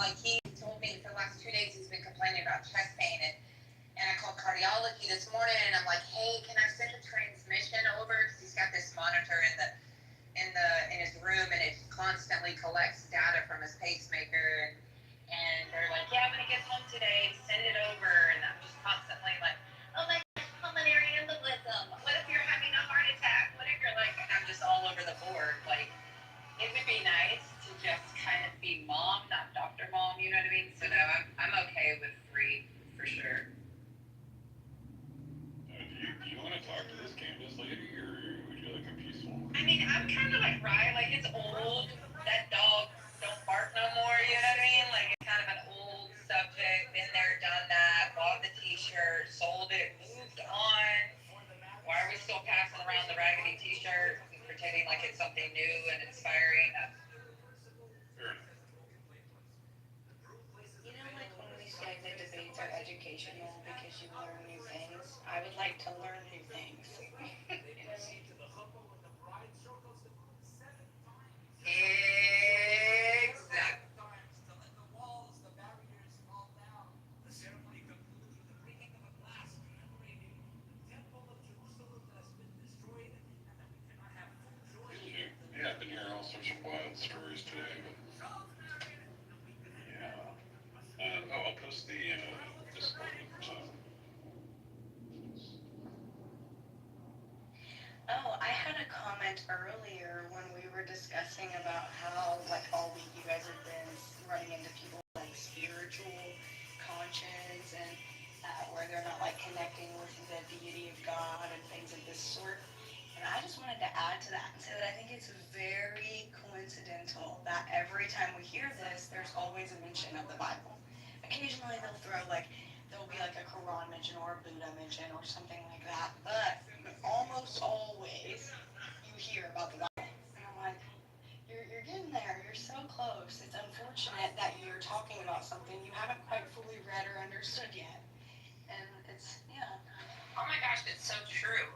like he told me for the last 2 days he's been complaining about chest pain, and I called cardiology this morning and I'm like, hey, can I send a transmission over? Because he's got this monitor in his room and it constantly collects data from his pacemaker, and they're like, yeah, when he gets home today, send it over. And I'm just constantly like, oh my gosh, pulmonary embolism. What if you're having a heart attack? What if you're like, I'm just all over the board. Like, it would be nice to just kind of be mom, not Dr. Mom, you know what I mean? So no, I'm okay with 3 for sure. Do you want to talk to this Candace lady, or would you like a peaceful? I mean, I'm kind of like Rye, like it's old. That dog don't bark no more, you know what I mean? Like it's kind of an old subject, been there, done that, bought the t-shirt, sold it, moved on. Why are we still passing around the raggedy t-shirt, pretending like it's something new and inspiring? Fair enough. You know, like when we say that debates are educational because you learn new things, I would like to learn new things. Exactly. Yeah, I've been hearing all sorts of wild stories today, but yeah. I'll post the Discord. Oh, I had a comment earlier when we were discussing about how, like, all week you guys have been running into people like spiritual conscience and where they're not like connecting with the deity of God and things of this sort. And I just wanted to add to that and say that I think it's very coincidental that every time we hear this, there's always a mention of the Bible. Occasionally there'll be like a Quran mention or a Buddha mention or something like that, but almost always you hear about the Bible. And I'm like, you're getting there, you're so close. It's unfortunate that you're talking about something you haven't quite fully read or understood yet. And it's, yeah. Oh my gosh, it's so true.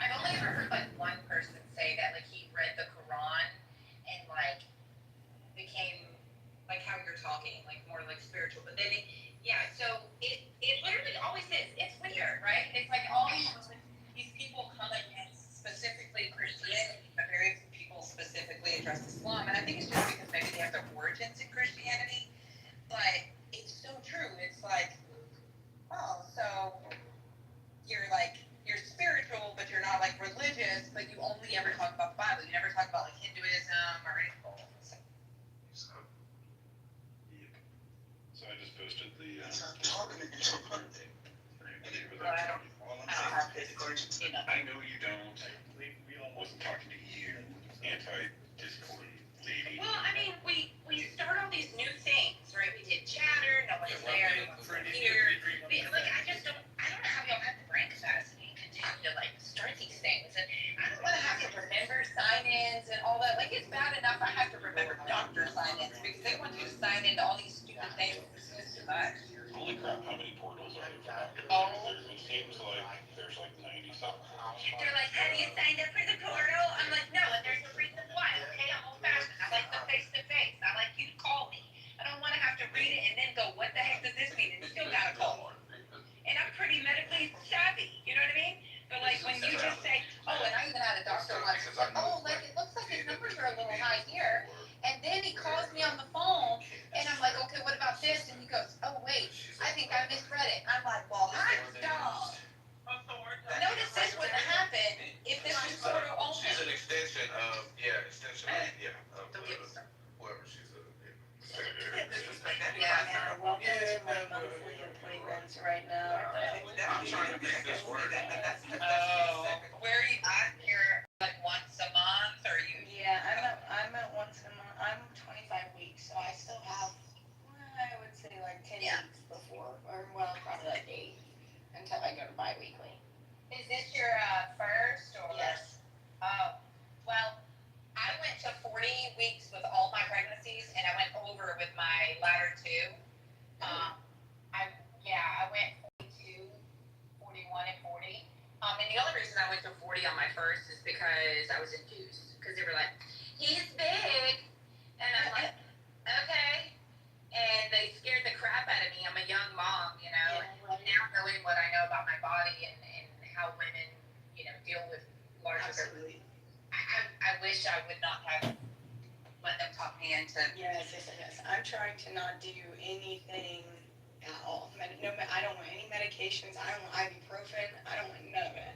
I've only ever heard like one person say that like he read the Quran and like became like how you're talking, like more like spiritual. But then so it literally always is. It's weird, right? It's like all these people come against specifically Christianity, but very few people specifically address Islam. And I think it's just because maybe they have their origins in Christianity. But it's so true. It's like, oh, so you're spiritual, but you're not like religious, but you only ever talk about the Bible. You never talk about like Hinduism or anything. So I just posted the. I know you don't. I wasn't talking to you, anti-Discord lady. Well, I mean, we start all these new things, right? We did chatter, nobody's there, no one's here. Like, I don't know how y'all have the brain capacity and continue to like start these things. And I don't want to have to remember sign-ins and all that. Like, it's bad enough I have to remember doctor sign-ins because they want you to sign into all these stupid things. It's just too much. Holy crap, how many portals are there? It seems like there's like 90 something. They're like, have you signed up for the portal? I'm like, no, and there's a reason why. Okay, I'm old-fashioned. I like the face-to-face. I like you to call me. I don't want to have to read it and then go, what the heck does this mean? And you still gotta call. And I'm pretty medically savvy, you know what I mean? But like when you just say, oh, and I even had a doctor once who's like, oh, like it looks like his numbers are a little high here. And then he calls me on the phone and I'm like, okay, what about this? And he goes, oh, wait, I think I misread it. I'm like, well, hot dog. Notice this wouldn't happen if this was sort of open. She's an extension of whoever she's Yeah, man, welcome to my monthly employee rents right now. I'm trying to make this work. Oh, where are you at? You're like once a month, or you? Yeah, I'm at once a month. I'm 25 weeks, so I still have, I would say like 10 weeks before, or well, probably like 8 until I go to bi-weekly. Is this your first or? Yes. Oh, well, I went to 40 weeks with all my pregnancies, and I went over with my latter two. I went 42, 41, and 40. And the only reason I went to 40 on my first is because I was induced. Because they were like, he's big. And I'm like, Yes. I'm trying to not do anything at all. I don't want any medications. I don't want ibuprofen. I don't want none of it.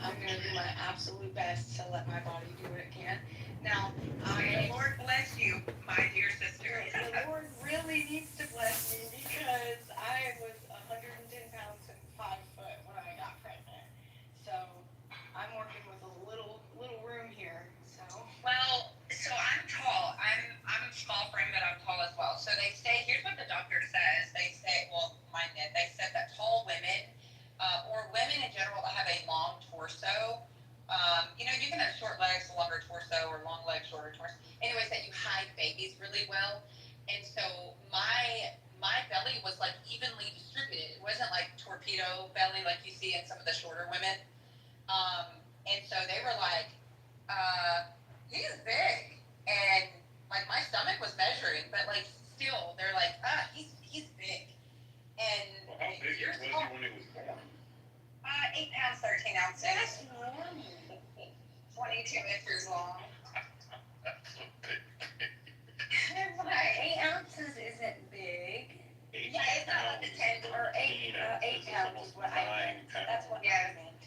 I'm gonna do my absolute best to let my body do what it can. Now, May the Lord bless you, my dear sister. the Lord really needs to bless me because I was 110 pounds and 5 foot when I got pregnant. So I'm working with a little room here. So Well, so I'm tall. I'm a small frame, but I'm tall as well. So they say, here's what the doctor says. They say, well, mine did. They said that tall women, or women in general that have a long torso, you can have short legs, a longer torso, or long legs, shorter torso. Anyways, that you hide babies really well. And so my belly was like evenly distributed. It wasn't like torpedo belly like you see in some of the shorter women. And so they were like, he's big, and like my stomach was measuring, but like still, they're like, he's big. And Well, how big was he when he was born? 8 pounds 13 ounces, that's normal. 22 inches long. That's so big. I'm like, 8 ounces isn't big. Yeah, it's not like a 10 or 8 pounds is what I meant. That's what I meant.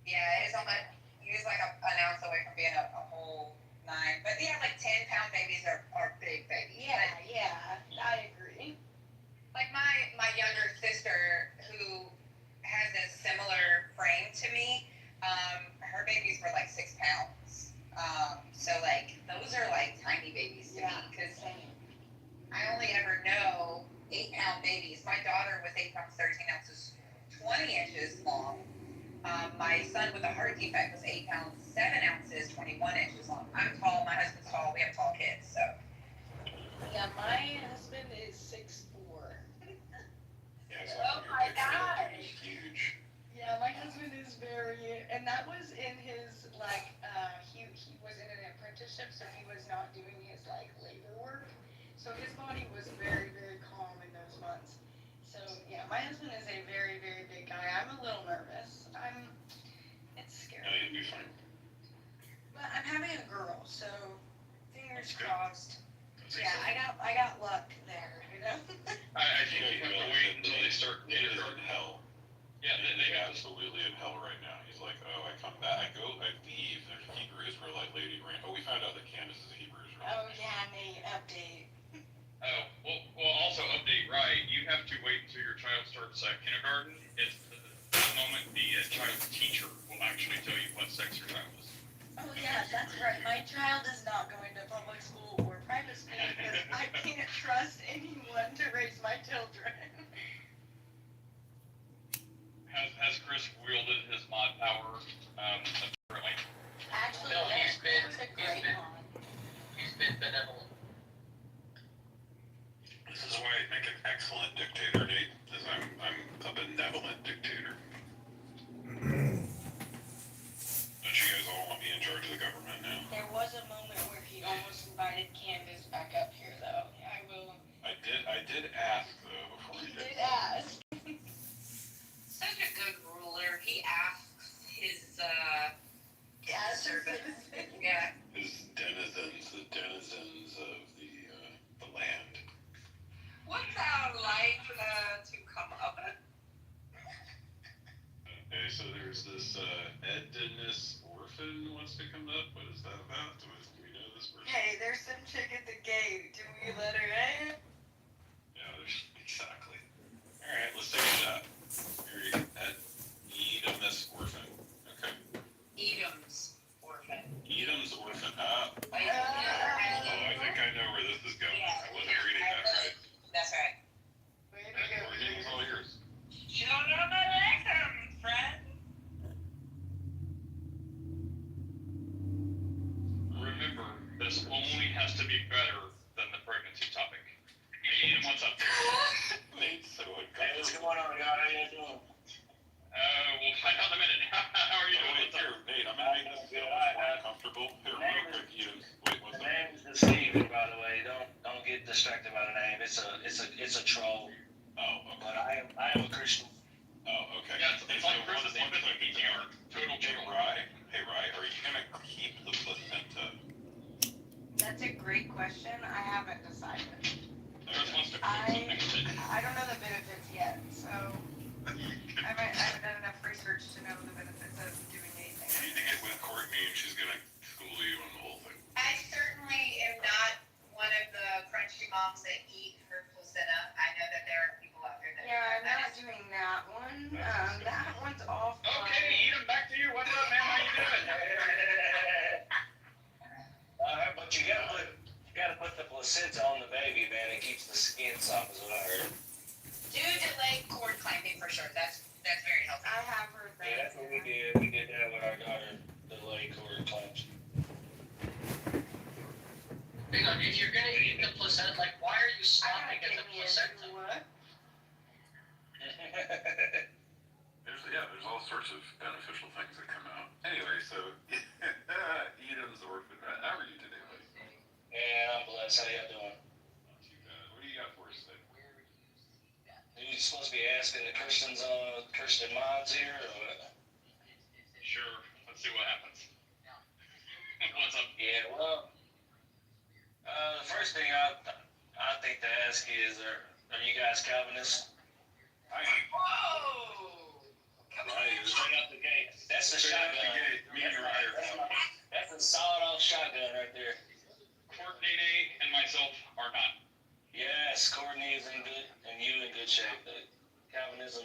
Yeah, it's almost, he was like an ounce away from being a whole 9. But yeah, like 10-pound babies are big babies. Yeah, I agree. Like my younger sister, who has a similar frame to me, her babies were like 6 pounds. So like those are like tiny babies to me, because I only ever know 8-pound babies. My daughter was 8 pounds 13 ounces, 20 inches long. My son with a heart defect was 8 pounds 7 ounces, 21 inches long. I'm tall. My husband's tall. We have tall kids, so. Yeah, my husband is 6'4". Yeah, so Oh my God. He's huge. Yeah, my husband is and that was in his, like, he was in an apprenticeship, so he was not doing his, like, labor work. So his body was very, very calm in those months. So, yeah, my husband is a very, very big guy. I'm a little nervous. It's No, scary. you'll be fine. But I'm having a girl, so fingers That's good. crossed. That's Yeah, exciting. I got luck there, you know? I think you have to wait until they start. It is in hell. Yeah, They absolutely in hell right now. He's like, oh, I come back, I leave. There's a Hebrew Israelite lady ran. Oh, we found out that Candace is a Hebrew Israelite. Oh, yeah, Nate, update. Oh, well, also update, right, you have to wait until your child starts kindergarten. It's the moment the child's teacher will actually tell you what sex your child is. Oh, yeah, that's right. My child is not going to public school or private school because I can't trust anyone to raise my children. Has Chris wielded his mod power apparently? Actually, No, yes, it was a great one. He's been benevolent. This is why I make an excellent dictator, Nate, because I'm a benevolent dictator. Don't you guys all want me in charge of the government now? There was a moment where he almost invited Candace back up here, though. I will. I did ask though before He he did. did ask. Such a good ruler. He asks his Yeah, servants. Yeah. His denizens, the denizens of the land. What's that like to come up? Okay, so there's this Ed Dennis orphan wants to come up. What is that about? Do we know this person? Hey, there's some chick at the gate. Do we let her in? Yeah, there's exactly. All right, let's take a shot. Here, Ed Edom's orphan. Okay. Edom's orphan. Edom's orphan. Ah. Like, Oh, I think I know where this is going. I wasn't reading that right. That's right. Way to That go. reading's all yours. Friend. Remember, this only has to be better than the pregnancy topic. Hey, what's up? Nate's so Hey, what's uncomfortable. going on, y'all? How you doing? We'll find out in a minute. How are you Oh, doing? wait, What's up? here, Nate, I'm gonna make this feel much more uncomfortable. Here, real quick, Edom. Wait, what's The up? name is Steven, by the way. Don't get distracted by the name. It's a troll. Oh, okay. But I am a Christian. Oh, okay. Yeah, it's so like Chris's one infant thing, PTR. Total Hey, troll. Rye, are you gonna keep the placenta? That's a great question. I haven't decided. Chris wants to quote something that I don't know the benefits yet, so I haven't done enough research to know the benefits of doing You anything. need to get with Courtney and she's gonna school you on the whole thing. I certainly am not one of the crunchy moms that eat her placenta. I know that there are people out there that. Yeah, I'm that not doing that one. That one's off. Okay, Edom, back to you. What's up, man? How you doing? But you gotta put the placenta on the baby, man. It keeps the skin soft, is what I heard. Do delayed cord clamping for sure. That's very helpful. I have heard that. Yeah, that's what we did. We did that with our daughter, the leg cord clamps. Hang on, if you're gonna eat the placenta, like, why are you I stopping gotta at the get me into placenta? what? There's all sorts of beneficial things that come out. Anyway, so Edom's orphan. How are you today, buddy? Yeah, I'm blessed. How y'all doing? Not too bad. What do you got for us today? You supposed to be asking the Christian mods here, or what? Sure. Let's see what happens. What's up? Yeah, well, the first thing I think to ask is, are you guys Calvinists? I Whoa! Come on. Straight out the gate. That's the Straight out the shotgun. gate, me and your higher power. That's a sawed-off shotgun right there. Courtney and myself are not. Yes, Courtney is in good, and you in good shape. But Calvinism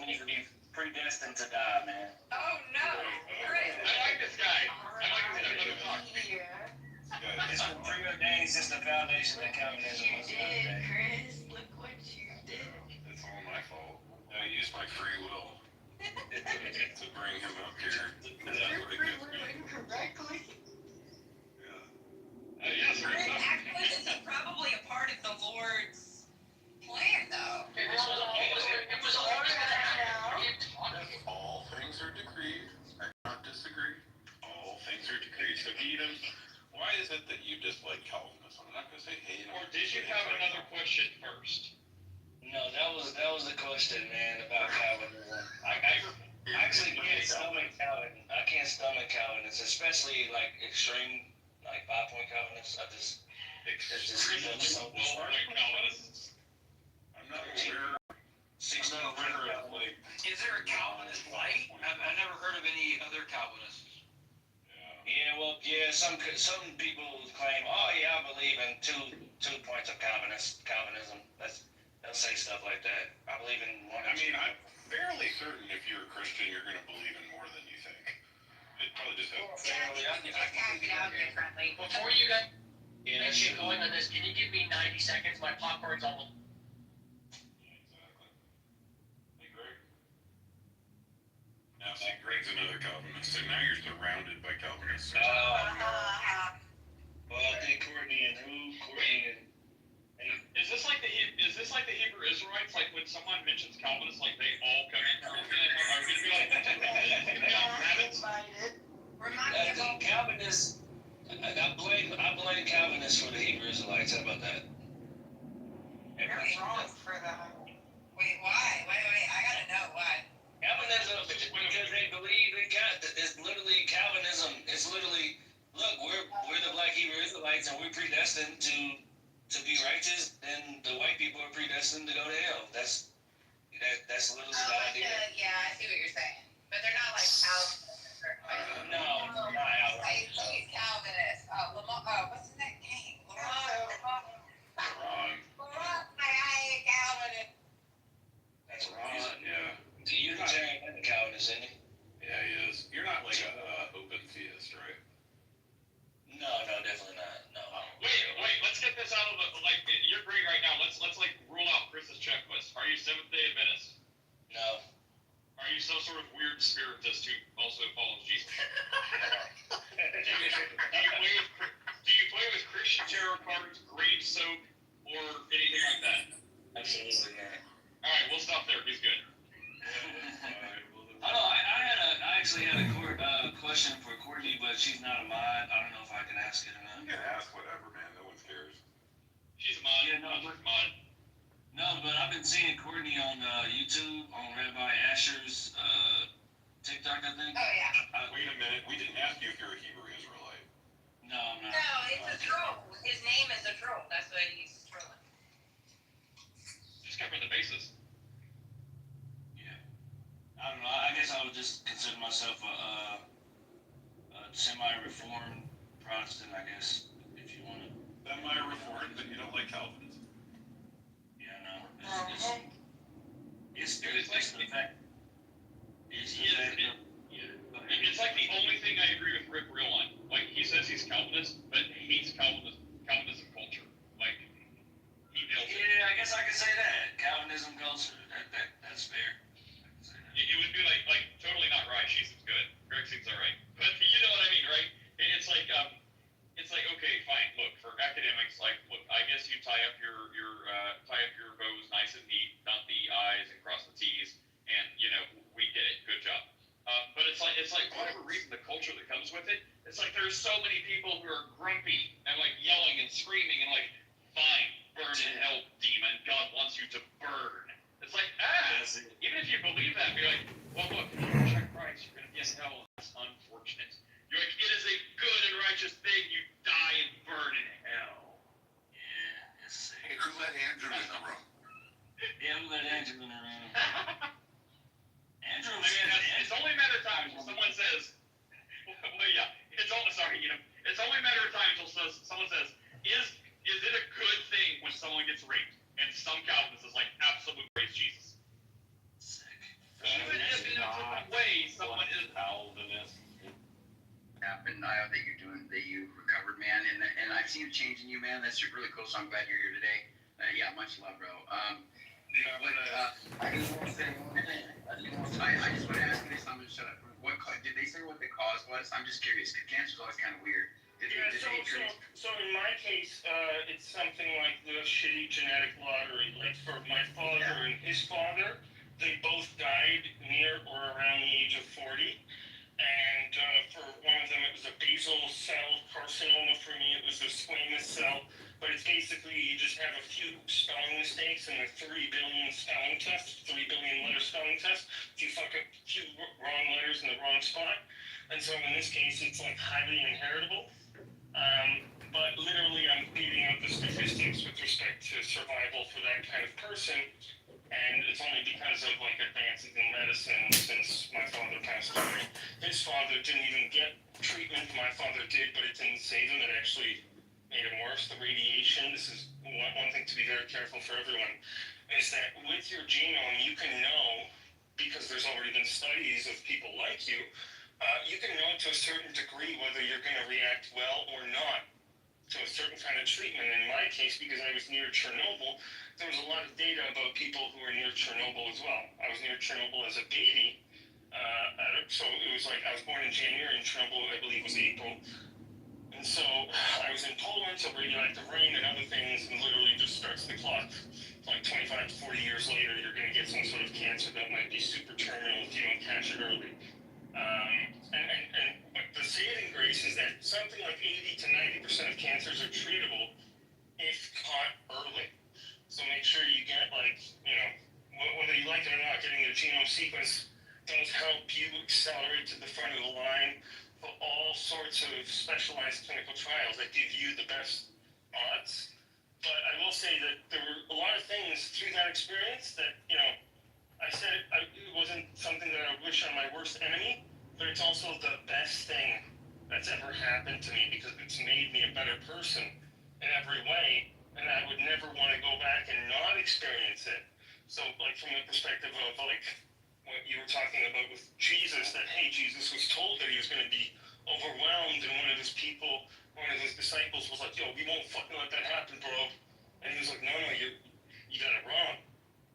needs to be predestined to die, man. Oh no! Chris. I like this guy. I like this guy. Let him talk. Yeah. It's been preordained since the foundation of Calvinism You was did, founded. Chris. Look what you did. It's all my fault. I used my free will to bring him up here. That's You're what it free gives me. willing correctly. Yeah. Yes, Chris, sir. actually, this is probably a part of the Lord's plan, though. Okay, this was it was already gonna happen. What are you talking about? All things are decreed. I cannot disagree. All things are decreed. So Edom, why is it that you dislike Calvinism? I'm not going to say hate. Or did you have another question first? No, that was the question, man, about Calvinism. I actually can't stomach Calvin. I can't stomach Calvinists, especially like extreme, like 5-point Calvinists. It's just so Well, right, Calvinists. I'm not aware. I'm not aware of like. Is there a Calvinist light? I've never heard of any other Calvinists. Yeah. Yeah, some people claim, oh yeah, I believe in two points of Calvinism. They'll say stuff like that. I believe in one. I mean, I'm fairly certain if you're a Christian, you're going to believe in more than you think. It probably just has. Yeah, I think you just hack it out differently. Before you guys Yeah, get going on this, can you give me 90 seconds? My popcorn's almost. Yeah, exactly. Hey, Greg. Now, see, Greg's another Calvinist, so now you're surrounded by Calvinists. Well, I think Courtney and Is this like the Hebrew Israelites? Like when someone mentions Calvinists, like they all come in? Are we gonna be like rabbits? Remind me of all. Calvinists. I blame Calvinists for the Hebrew Israelites. How about that? You're wrong for that. Wait, why? Wait, I gotta know why. Calvinism, because they believe in God. It's literally Calvinism. It's literally, look, we're the black Hebrew Israelites, and we're predestined to be righteous, and the white people are predestined to go to hell. That's literally the idea. Yeah, I see what you're saying. But they're not like Calvinists or No, not out. I see Calvinists. Oh, what's his name? Ron. I Calvinist. That's wrong. Yeah. The Unitarian and the Calvinist, isn't he? Yeah, he is. You're not like a open theist, right? No, definitely not. No. Wait, let's get this out of the, like, you're great right now. Let's like rule out Chris's checklist. Are you Seventh-day Adventist? No. Are you some sort of weird spiritist who also follows Jesus? Do you play with Christian tarot cards, grave soap, or anything like that? Absolutely not. Alright, we'll stop there. He's good. I actually had a question for Courtney, but she's not a mod. I don't know if I can ask it or not. You can ask whatever, man. No one cares. She's a mod. Yeah, no, She's a mod. No, but I've been seeing Courtney on YouTube, on Rabbi Asher's TikTok, I think. Oh yeah. Wait a minute. We didn't ask you if you're a Hebrew Israelite. No, I'm not. No, it's a troll. His name is a troll. That's why he's trolling. Just cover the bases. Yeah. I don't know. I guess I would just consider myself a semi-reformed Protestant, I guess, if you want to. Semi-reformed, but you don't like Calvinism. Yeah, no. It's just the fact. It's the fact. It's like the only thing I agree with Rick Real on. Like, he says he's Calvinist, but hates Calvinism culture. Like, he nails it. Yeah, I guess I could say that. Calvinism culture. That's fair. I can say that. It would be like totally not right. She's good. Greg seems alright. But you know what I mean, right? It's like okay, fine. Look, for academics, like, look, I guess you tie up your bows nice and neat, dot the I's and cross the T's, and we get it. Good job. But it's like whatever reason the culture that comes with it. It's like there's so many people who are grumpy and like yelling and screaming and like, fine, burn in hell, demon. God wants you to burn. It's like, even if you believe that, you're like, well, look, if you check Christ, you're going to be in hell. That's unfortunate. You're like, it is a good and righteous thing. You die and burn in hell. Yeah, it's sick. Hey, who let Andrew in the room? Yeah, we let Andrew in the room. Andrew, I mean, it's only a matter of time until someone says, well, yeah, it's only a matter of time until someone says, is it a good thing when someone gets raped? And some Calvinists is like, absolutely praise Jesus. sick. Even if in a different way, someone is Calvinist. Happened, that you recovered, man, and I've seen a change in you, man. That's really cool. So I'm glad you're here today. Yeah, much love, bro. I just want to say one thing. I just want to ask you this. I'm gonna shut up. Did they say what the cause was? I'm just curious. Cause cancer's always kind of weird. So in my case, it's something like the shitty genetic lottery. Like for my father and his father, they both died near or around the age of 40. And for one of them, it was a basal cell carcinoma. For me, it was a squamous cell. But it's basically you just have a few spelling mistakes in the 3 billion spelling test, 3 billion letter spelling test. If you fuck a few wrong letters in the wrong spot. And so in this case, it's like highly inheritable. But literally, I'm beating up the statistics with respect to survival for that kind of person. And it's only because of like advances in medicine since my father passed away. His father didn't even get treatment. My father did, but it didn't save him. It actually made him worse. The radiation, this is one thing to be very careful for everyone, is that with your genome, you can know, because there's already been studies of people like you, you can know to a certain degree whether you're going to react well or not to a certain kind of treatment. In my case, because I was near Chernobyl, there was a lot of data about people who were near Chernobyl as well. I was near Chernobyl as a baby, so it was like I was born in January and Chernobyl, I believe, was April. And so I was in Poland, so radioactive rain and other things, and literally just starts the clock. Like 25 to 40 years later, you're going to get some sort of cancer that might be super terminal if you don't catch it early. But the saving grace is that something like 80 to 90% of cancers are treatable if caught early. So make sure you get, like, whether you like it or not, getting your genome sequence does help you accelerate to the front of the line for all sorts of specialized clinical trials that give you the best odds. But I will say that there were a lot of things through that experience that, I said it wasn't something that I would wish on my worst enemy, but it's also the best thing that's ever happened to me because it's made me a better person in every way, and I would never want to go back and not experience it. So, like, from the perspective of, like, what you were talking about with Jesus, that, hey, Jesus was told that he was going to be overwhelmed, and one of his disciples was like, yo, we won't fucking let that happen, bro. And he was like, no, you got it wrong.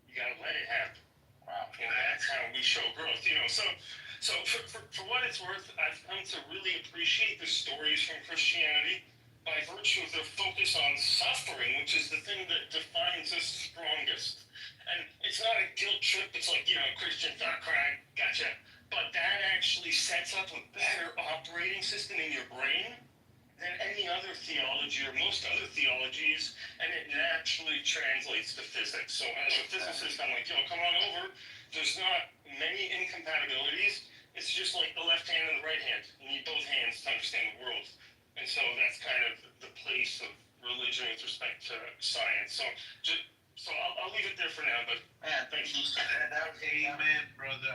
You got to let it happen. Wow. And that's how we show growth, So for what it's worth, I've come to really appreciate the stories from Christianity by virtue of their focus on suffering, which is the thing that defines us strongest. And it's not a guilt trip. It's like, Christian thought crime, gotcha. But that actually sets up a better operating system in your brain than any other theology or most other theologies, and it naturally translates to physics. So as a physicist, I'm like, come on over. There's not many incompatibilities. It's just like the left hand and the right hand. You need both hands to understand the world. And so that's kind of the place of religion with respect to science. So I'll leave it there for now, but Man, thank you. that was Amen, brother.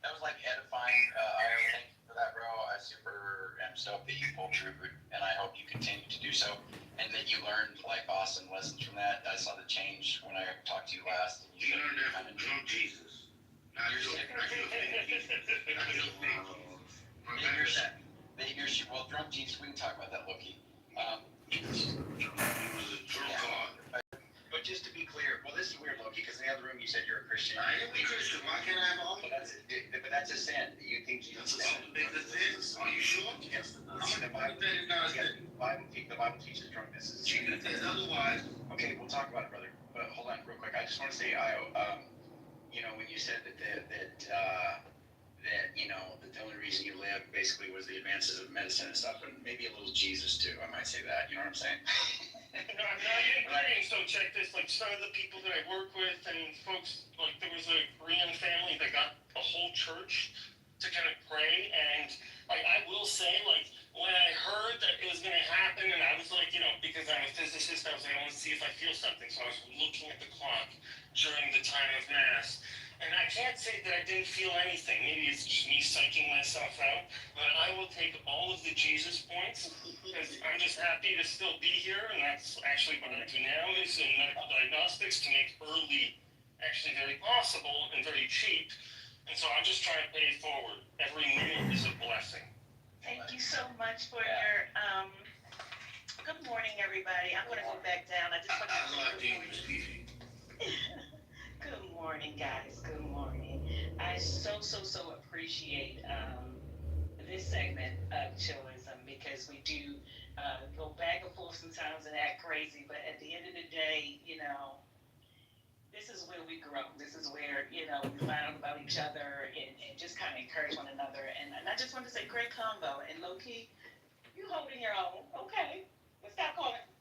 that was like edifying. I thank you for that, bro. I super am stoked that you pulled through, and I hope you continue to do so, and that you learned like awesome lessons from that. I saw the change when I talked to you last. And You learned that from drunk Jesus. Not your fake Jesus. Not your fake Jesus. Well, drunk Jesus, we can talk about that, Loki. He was a drunk God. But just to be clear, well, this is weird, Loki, because in the other room you said you're a Christian. I am a Christian. Why can't I have all But that's a sin. You think Jesus That's is Are you sure? Yes. The Bible teaches drunkenness is a Jesus sin. says otherwise. Okay, we'll talk about it, brother. But hold on, real quick. I just want to say, you know, when you said that you know the only reason you lived basically was the advances of medicine and stuff, and maybe a little Jesus too. I might say that. You know what I'm saying? No, I'm not even kidding. So check this. Like some of the people that I work with and folks, like there was a Korean family that got a whole church to kind of pray, and like I will say, like when I heard that it was going to happen, and I was like, you know, because I'm a physicist, I was like, I want to see if I feel something. So I was looking at the clock during the time of mass. And I can't say that I didn't feel anything. Maybe it's just me psyching myself out. But I will take all of the Jesus points because I'm just happy to still be here. And that's actually what I do now is in medical diagnostics to make early actually very possible and very cheap. And so I'm just trying to pay it forward. Every minute is a blessing. Thank you so much for your, good morning, everybody. I'm gonna go back down. I just want to say good morning. Good morning, guys. Good morning. I so appreciate this segment of chillism because we do go back and forth sometimes and act crazy, but at the end of the day, you know, this is where we grow. This is where, you know, we find out about each other and just kind of encourage one another. And I just want to say, great combo. And low-key, you holding your own. Okay. But stop calling it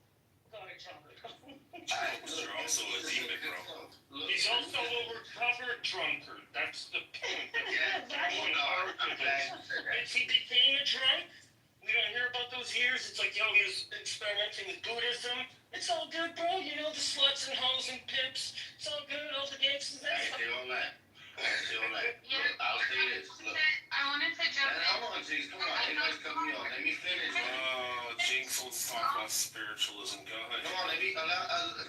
jungle. You're also a demon, bro. He's also a recovered drunkard. That's the point. If he became a drunk, we don't hear about those years. It's like, yo, he was experimenting with Buddhism. It's all good, bro. You know, the sluts and hoes and pimps. It's all good. All the gangsters. I say all that. Yeah. I'll say this. Look. I wanted to jump in. Come on, Jinx. Come on. Everybody's coming on. Let me finish. Jinx, let's talk about spiritualism. Go ahead. Come on, let me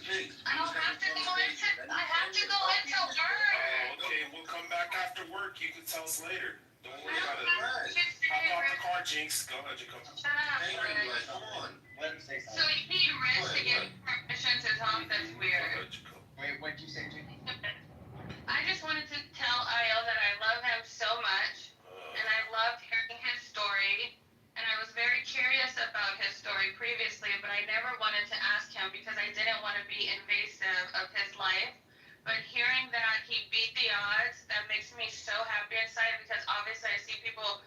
Jinx. I don't have to go into. I have to go into work. Okay, we'll come back after work. You can tell us later. Don't worry about it. Right. Hop out the car, Jinx. Go ahead, Jacob. Shut up, Thank you, Rick. like, come on. Let him say So something. you need Rick to get permission to talk. That's Go weird. ahead, Jacob. Wait, what'd you say, Jake? I just wanted to tell Io that I love him so much, and I loved hearing his story. And I was very curious about his story previously, but I never wanted to ask him because I didn't want to be invasive of his life. But hearing that he beat the odds, that makes me so happy inside because obviously I see people,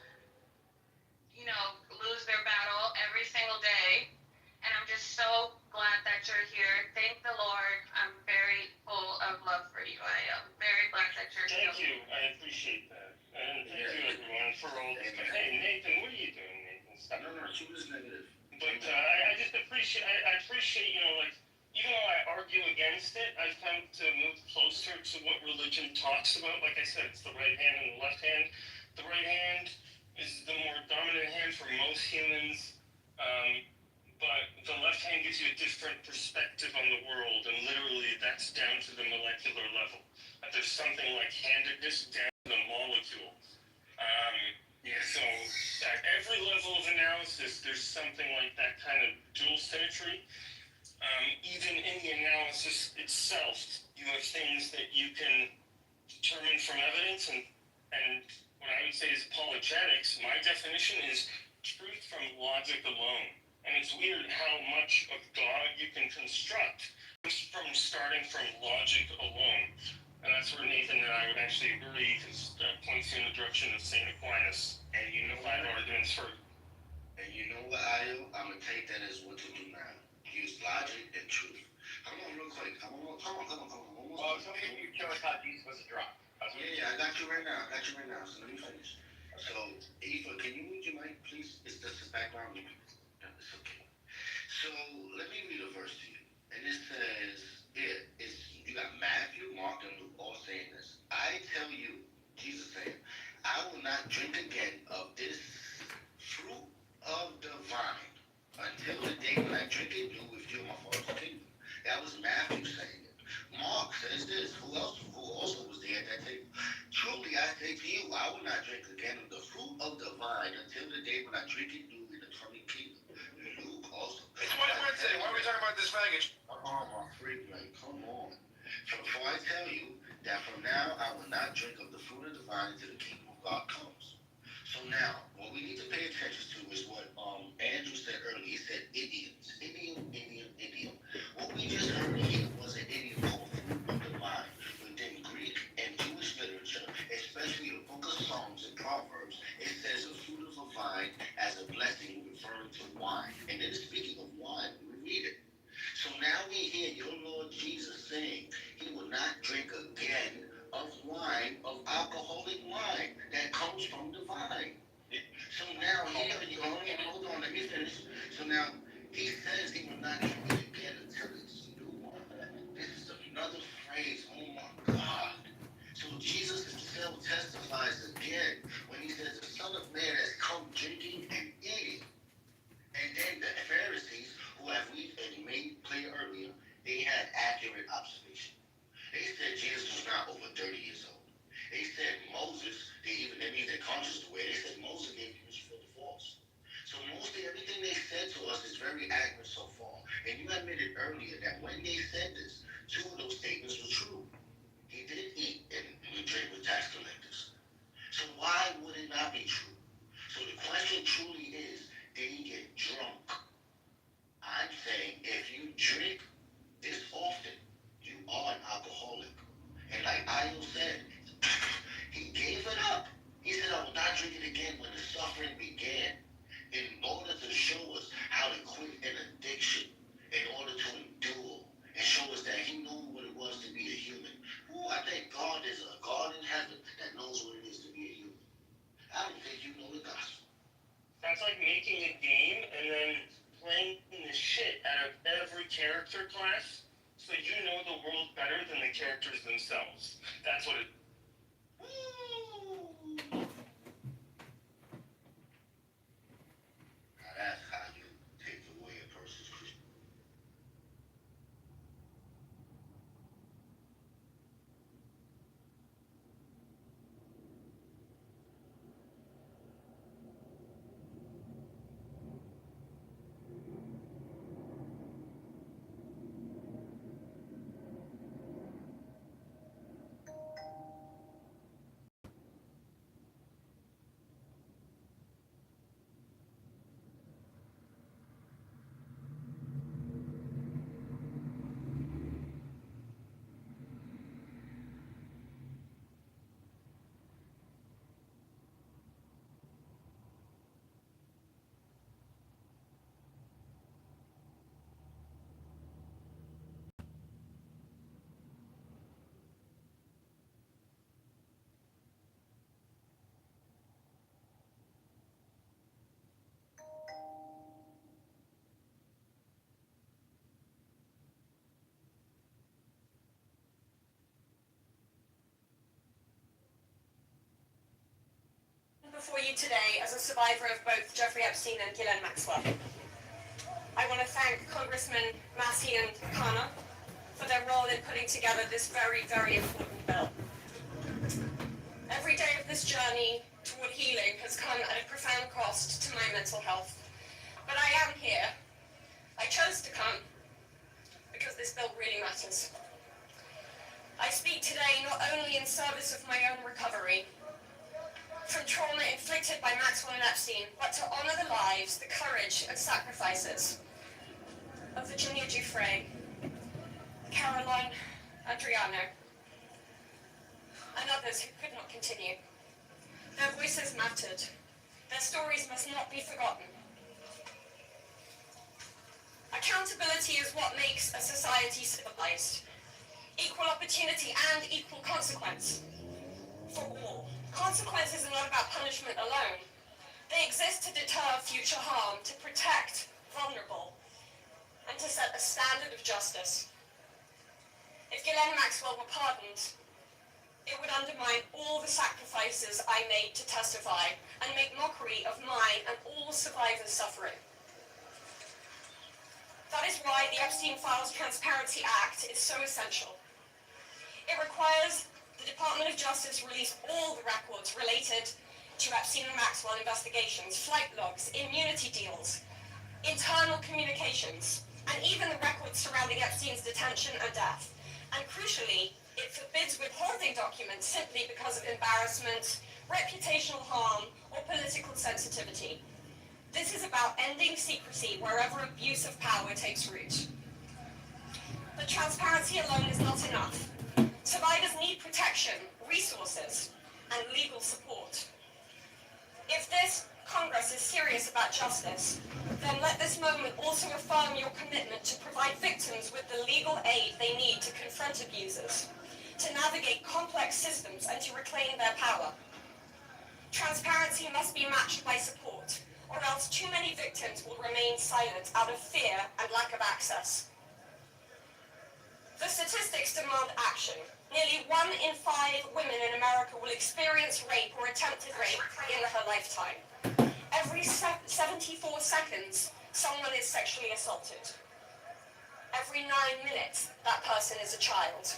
you know, lose their battle every single day. And I'm just so glad that you're here. Thank the Lord. I'm very full of love for you. I am very glad that you're here. Thank you. I appreciate that. And thank you, everyone, for all this. Hey, Nathan, what are you doing, Nathan? Stop. No, she was negative. But I just appreciate, I appreciate, you know, like, even though I argue against it, I've come to move closer to what religion talks about. Like I said, it's the right hand and the left hand. The right hand is the more dominant hand for most humans, but the left hand gives you a different perspective on the world, and literally that's down to the molecular level. That there's something like handedness down to the molecule. So at every level of analysis, there's something like that kind of dual symmetry. Even in the analysis itself, you have things that you can determine from evidence, and what I would say is apologetics. My definition is truth from logic alone. And it's weird how much of God you can construct from starting from logic alone. And that's where Nathan and I would actually agree, because that points you in the direction of St. Aquinas and unified arguments for. And you know what, I'm going to take that as what to do now. Use logic and truth. Come on, real quick. Come on. Well, something you show us how Jesus was a drunk. Yeah, I got you right now. So let me finish. So, Eva, can you mute your mic, please? It's just the background. No, it's okay. So, let me read a verse to you. And it says, you got Matthew, Mark, and Luke all saying this. I tell you, Jesus saying, I will not drink again of this fruit of the vine until the day when I drink it new with you in my Father's kingdom. That was Matthew saying it. Mark says this. Who also was there at that table? Truly I say to you, I will not drink again of the fruit of the vine until the day when I drink it new in the coming kingdom. Luke also. It's Wednesday. Why are we talking about this faggot? Oh, my freak, man. Come on. For I tell you that from now I will not drink of the fruit of the vine until the kingdom of God comes. So now, what we need to pay attention to is what Andrew said earlier. He said idioms. Idiom. What we just heard here was an idiom called fruit of the vine. Within Greek and Jewish literature, especially the book of Psalms and Proverbs, it says the fruit of a vine as a blessing referring to wine. And then speaking of wine, we read it. So now we hear your Lord Jesus saying he will not drink again of wine, of alcoholic wine that comes from the vine. So now hold on, let me finish. So now he says he will not drink it again until it's new wine. This is another phrase, oh my God. So Jesus himself testifies again when he says the Son of Man has come drinking and eating. And then the Pharisees, who have we made clear earlier, they had accurate observation. They said Jesus was not over 30 years old. They said Moses, they made their conscience aware. They said Moses gave permission for the false. So mostly everything they said to us is very accurate so far. And you admitted earlier that when they said this, two of those statements were true. He did eat and drink with tax collectors. So why would it not be true? So the question truly is, did he get drunk? I'm saying if you drink this often, you are an alcoholic. And like Io said, he gave it up. He said, I will not drink it again when the suffering began, in order to show us how to quit an addiction, in order to endure, and show us that he knew what it was to be a human. Ooh, I think God is a God in heaven that knows what it is to be a human. I don't think you know the gospel. That's like making a game and then playing the shit out of every character class so you know the world better than the characters themselves. That's what it. Now that's how you take away a person's Christian. Before you today as a survivor of both Jeffrey Epstein and Ghislaine Maxwell. I want to thank Congressman Massey and Kana for their role in putting together this very, very important bill. Every day of this journey toward healing has come at a profound cost to my mental health. But I am here. I chose to come because this bill really matters. I speak today not only in service of my own recovery from trauma inflicted by Maxwell and Epstein, but to honor the lives, the courage and sacrifices of Virginia Giuffre, Caroline Adriano, and others who could not continue. Their voices mattered. Their stories must not be forgotten. Accountability is what makes a society civilized. Equal opportunity and equal consequence for all. Consequences are not about punishment alone. They exist to deter future harm, to protect vulnerable, and to set a standard of justice. If Ghislaine Maxwell were pardoned, it would undermine all the sacrifices I made to testify and make mockery of mine and all survivors' suffering. That is why the Epstein Files Transparency Act is so essential. It requires the Department of Justice release all the records related to Epstein and Maxwell investigations, flight logs, immunity deals, internal communications, and even the records surrounding Epstein's detention and death. And crucially, it forbids withholding documents simply because of embarrassment, reputational harm, or political sensitivity. This is about ending secrecy wherever abuse of power takes root. But transparency alone is not enough. Survivors need protection, resources, and legal support. If this Congress is serious about justice, then let this moment also affirm your commitment to provide victims with the legal aid they need to confront abusers, to navigate complex systems, and to reclaim their power. Transparency must be matched by support, or else too many victims will remain silent out of fear and lack of access. The statistics demand action. Nearly 1 in 5 women in America will experience rape or attempted rape in her lifetime. Every 74 seconds, someone is sexually assaulted. Every 9 minutes, that person is a child.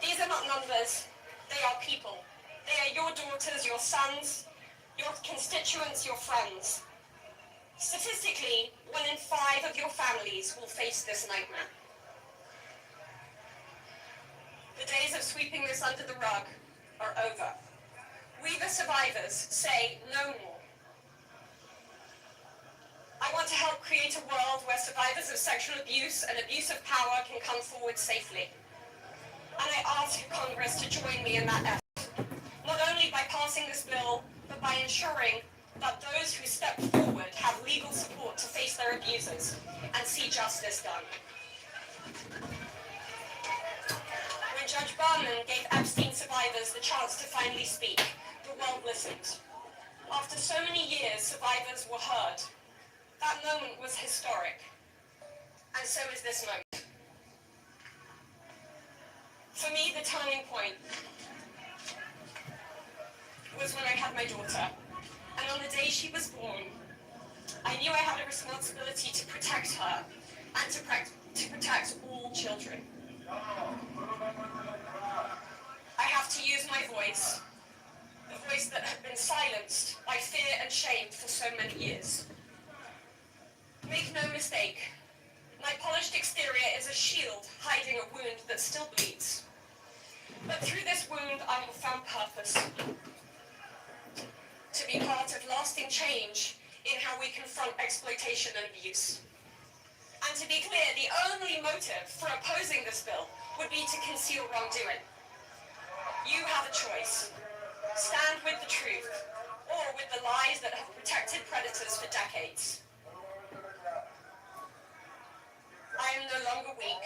These are not numbers, they are people. They are your daughters, your sons, your constituents, your friends. Statistically, 1 in 5 of your families will face this nightmare. The days of sweeping this under the rug are over. We, the survivors, say no more. I want to help create a world where survivors of sexual abuse and abuse of power can come forward safely. And I ask Congress to join me in that effort, not only by passing this bill, but by ensuring that those who step forward have legal support to face their abusers and see justice done. When Judge Berman gave Epstein survivors the chance to finally speak, the world listened. After so many years, survivors were heard. That moment was historic, and so is this moment. For me, the turning point was when I had my daughter, and on the day she was born, I knew I had a responsibility to protect her and to protect all children. I have to use my voice, the voice that had been silenced by fear and shame for so many years. Make no mistake, my polished exterior is a shield hiding a wound that still bleeds. But through this wound, I have found purpose. To be part of lasting change in how we confront exploitation and abuse. And to be clear, the only motive for opposing this bill would be to conceal wrongdoing. You have a choice. Stand with the truth, or with the lies that have protected predators for decades. I am no longer weak.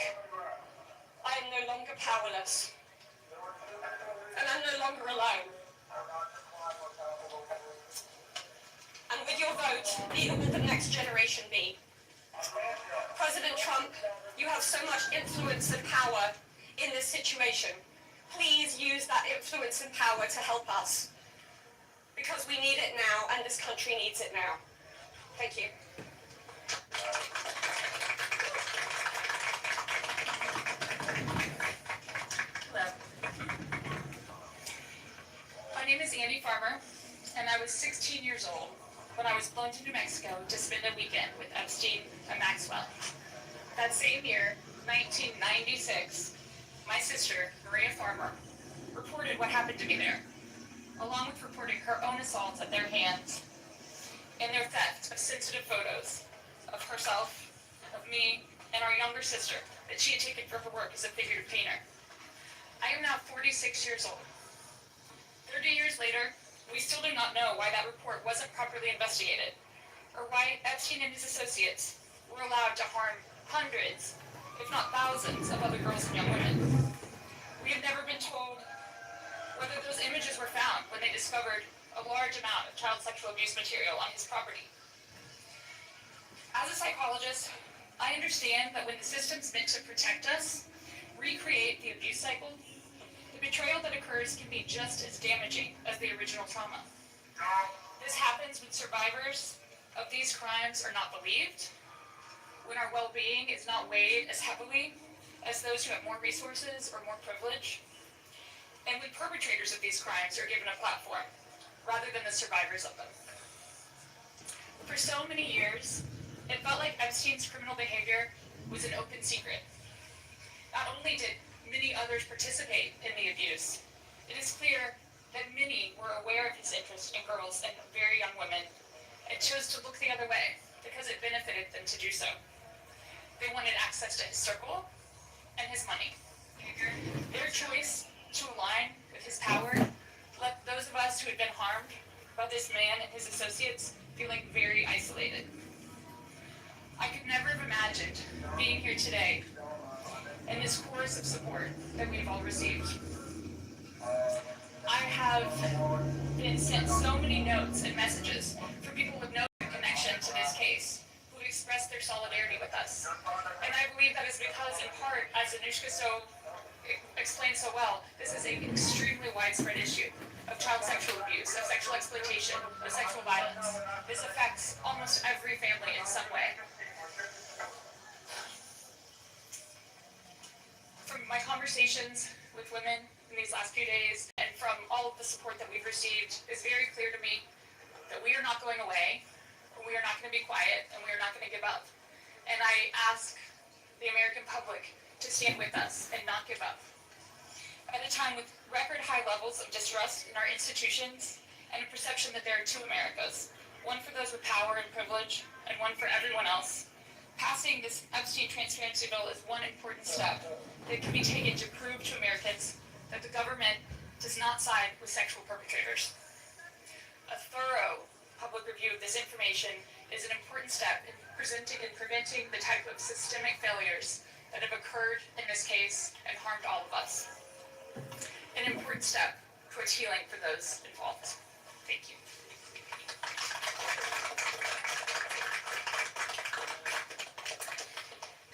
I am no longer powerless. And I'm no longer alone. And with your vote, neither will the next generation be. President Trump, you have so much influence and power in this situation. Please use that influence and power to help us. Because we need it now, and this country needs it now. Thank you. Hello. My name is Andy Farmer, and I was 16 years old when I was flown to New Mexico to spend a weekend with Epstein and Maxwell. That same year, 1996, my sister, Maria Farmer, reported what happened to me there, along with reporting her own assaults at their hands and their theft of sensitive photos of herself, of me, and our younger sister that she had taken for her work as a figurative painter. I am now 46 years old. 30 years later, we still do not know why that report wasn't properly investigated, or why Epstein and his associates were allowed to harm hundreds, if not thousands, of other girls and young women. We have never been told whether those images were found when they discovered a large amount of child sexual abuse material on his property. As a psychologist, I understand that when the system's meant to protect us, recreate the abuse cycle, the betrayal that occurs can be just as damaging as the original trauma. This happens when survivors of these crimes are not believed, when our well-being is not weighed as heavily as those who have more resources or more privilege, and when perpetrators of these crimes are given a platform rather than the survivors of them. For so many years, it felt like Epstein's criminal behavior was an open secret. Not only did many others participate in the abuse, it is clear that many were aware of his interest in girls and very young women and chose to look the other way because it benefited them to do so. They wanted access to his circle and his money. Their choice to align with his power left those of us who had been harmed by this man and his associates feeling very isolated. I could never have imagined being here today and this chorus of support that we've all received. I have been sent so many notes and messages from people with no connection to this case who expressed their solidarity with us. And I believe that is because, in part, as Anushka explained so well, this is an extremely widespread issue of child sexual abuse, of sexual exploitation, of sexual violence. This affects almost every family in some way. From my conversations with women in these last few days, and from all of the support that we've received, it's very clear to me that we are not going away, we are not going to be quiet, and we are not going to give up. And I ask the American public to stand with us and not give up. At a time with record high levels of distrust in our institutions and a perception that there are two Americas, one for those with power and privilege, and one for everyone else, passing this Epstein transparency bill is one important step that can be taken to prove to Americans that the government does not side with sexual perpetrators. A thorough public review of this information is an important step in preventing the type of systemic failures that have occurred in this case and harmed all of us. An important step towards healing for those involved. Thank you.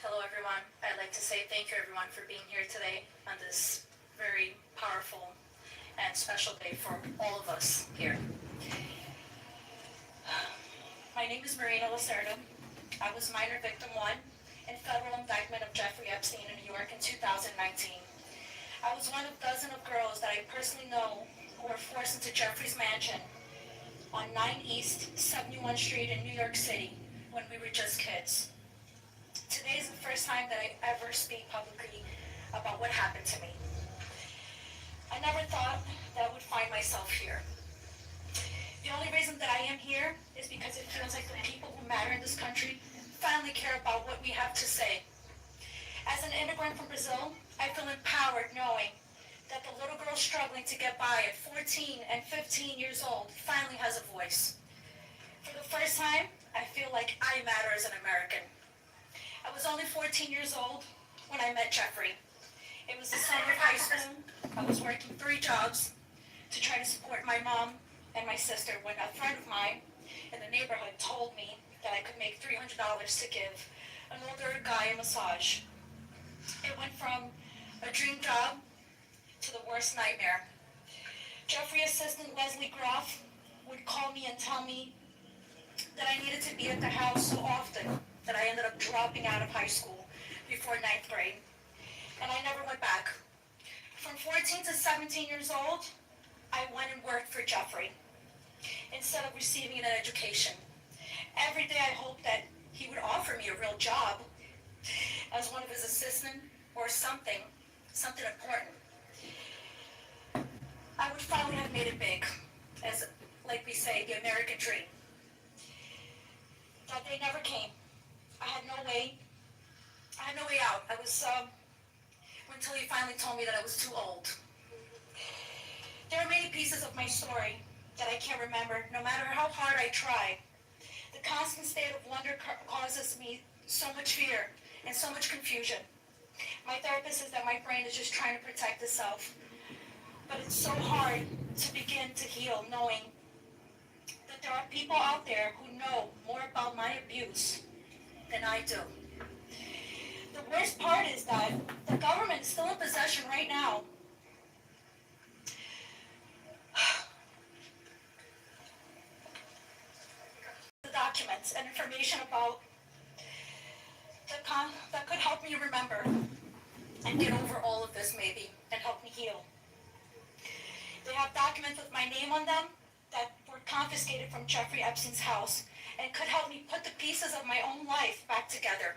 Hello everyone. I'd like to say thank you everyone for being here today on this very powerful and special day for all of us here. My name is Marina Lacerda. I was minor victim 1 in federal indictment of Jeffrey Epstein in New York in 2019. I was one of dozens of girls that I personally know who were forced into Jeffrey's mansion on 9 East 71 Street in New York City when we were just kids. Today is the first time that I ever speak publicly about what happened to me. I never thought that I would find myself here. The only reason that I am here is because it feels like the people who matter in this country finally care about what we have to say. As an immigrant from Brazil, I feel empowered knowing that the little girl struggling to get by at 14 and 15 years old finally has a voice. For the first time, I feel like I matter as an American. I was only 14 years old when I met Jeffrey. It was the summer of high school. I was working 3 jobs to try to support my mom and my sister when a friend of mine in the neighborhood told me that I could make $300 to give an older guy a massage. It went from a dream job to the worst nightmare. Jeffrey assistant Leslie Groff would call me and tell me that I needed to be at the house so often that I ended up dropping out of high school before 9th grade. And I never went back. From 14 to 17 years old, I went and worked for Jeffrey instead of receiving an education. Every day I hoped that he would offer me a real job as one of his assistants or something important. I would finally have made it big, as, like we say, the American dream. That day never came. I had no way out. I was, until he finally told me that I was too old. There are many pieces of my story that I can't remember, no matter how hard I try. The constant state of wonder causes me so much fear and so much confusion. My therapist says that my brain is just trying to protect itself. But but it's so hard to begin to heal knowing that there are people out there who know more about my abuse than I do. The worst part is that the government is still in possession right now the documents and information about that could help me remember and get over all of this maybe and help me heal. They have documents with my name on them that were confiscated from Jeffrey Epstein's house and could help me put the pieces of my own life back together.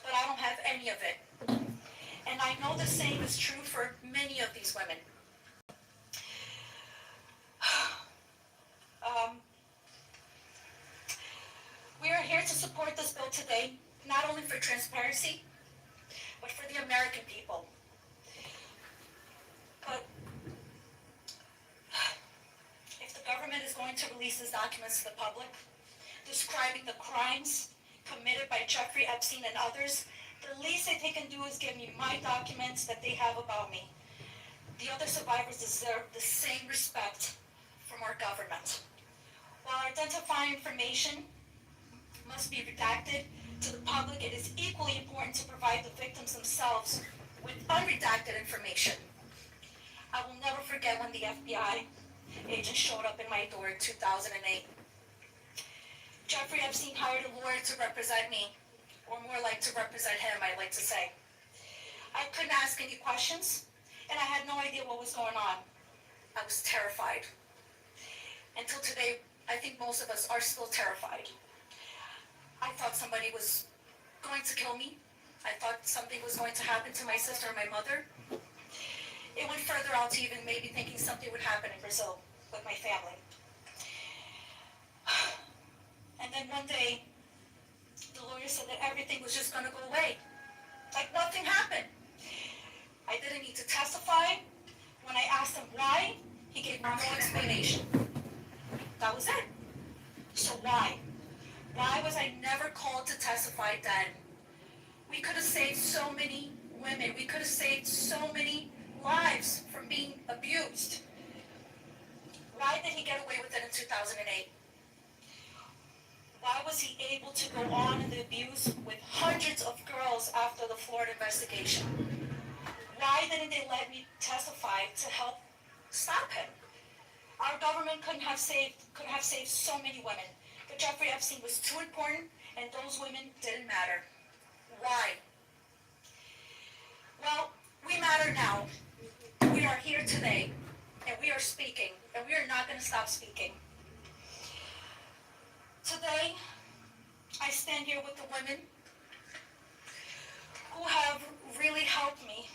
But I don't have any of it. And I know the same is true for many of these women. We are here to support this bill today, not only for transparency, but for the American people. But if the government is going to release these documents to the public, describing the crimes committed by Jeffrey Epstein and others, the least that they can do is give me my documents that they have about me. The other survivors deserve the same respect from our government. While identifying information must be redacted to the public, it is equally important to provide the victims themselves with unredacted information. I will never forget when the FBI agent showed up in my door in 2008. Jeffrey Epstein hired a lawyer to represent me, or more like to represent him, I like to say. I couldn't ask any questions, and I had no idea what was going on. I was terrified. Until today, I think most of us are still terrified. I thought somebody was going to kill me. I thought something was going to happen to my sister and my mother. It went further out to even maybe thinking something would happen in Brazil with my family. And then one day, the lawyer said that everything was just going to go away. Like nothing happened. I didn't need to testify. When I asked him why, he gave me no explanation. That was it. So why? Why was I never called to testify then? We could have saved so many women. We could have saved so many lives from being abused. Why did he get away with it in 2008? Why was he able to go on in the abuse with hundreds of girls after the Florida investigation? Why didn't they let me testify to help stop him? Our government couldn't have saved so many women. But Jeffrey Epstein was too important, and those women didn't matter. Why? Well, we matter now. We are here today, and we are speaking, and we are not going to stop speaking. Today, I stand here with the women who have really helped me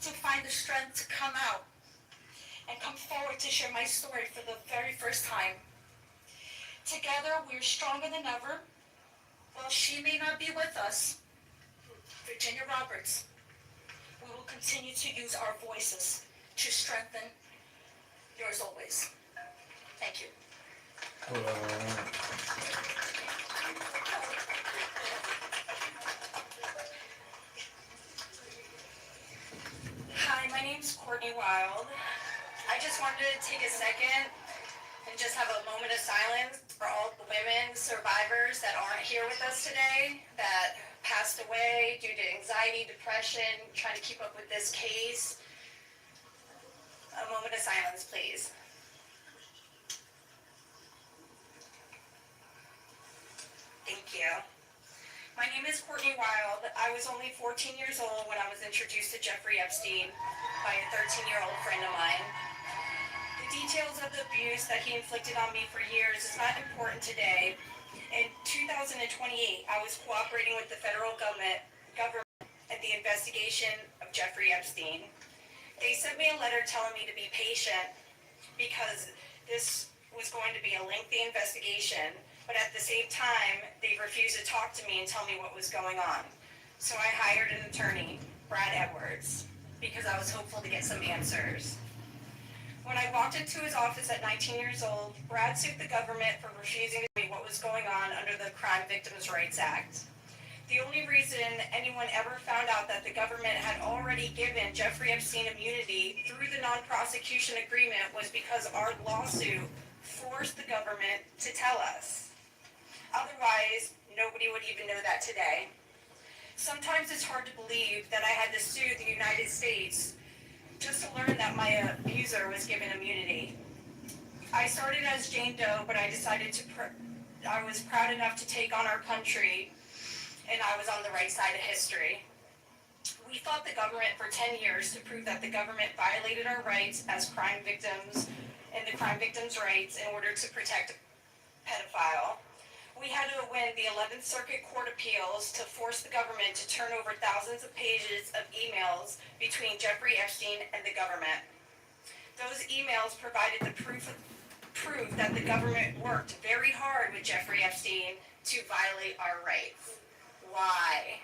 to find the strength to come out and come forward to share my story for the very first time. Together, we are stronger than ever. While she may not be with us, Virginia Roberts, we will continue to use our voices to strengthen yours always. Thank you. Hi, my name's Courtney Wild. I just wanted to take a second and just have a moment of silence for all the women survivors that aren't here with us today, that passed away due to anxiety, depression, trying to keep up with this case. A moment of silence, please. Thank you. My name is Courtney Wild. I was only 14 years old when I was introduced to Jeffrey Epstein by a 13-year-old friend of mine. The details of the abuse that he inflicted on me for years is not important today. In 2028, I was cooperating with the federal government at the investigation of Jeffrey Epstein. They sent me a letter telling me to be patient because this was going to be a lengthy investigation, but at the same time, they refused to talk to me and tell me what was going on. So I hired an attorney, Brad Edwards, because I was hopeful to get some answers. When I walked into his office at 19 years old, Brad sued the government for refusing to tell me what was going on under the Crime Victims' Rights Act. The only reason anyone ever found out that the government had already given Jeffrey Epstein immunity through the non-prosecution agreement was because our lawsuit forced the government to tell us. Otherwise, nobody would even know that today. Sometimes it's hard to believe that I had to sue the United States just to learn that my abuser was given immunity. I started as Jane Doe, but I decided I was proud enough to take on our country, and I was on the right side of history. We fought the government for 10 years to prove that the government violated our rights as crime victims and the crime victims' rights in order to protect a pedophile. We had to win the 11th Circuit Court of Appeals to force the government to turn over thousands of pages of emails between Jeffrey Epstein and the government. Those emails provided the proof that the government worked very hard with Jeffrey Epstein to violate our rights. Why?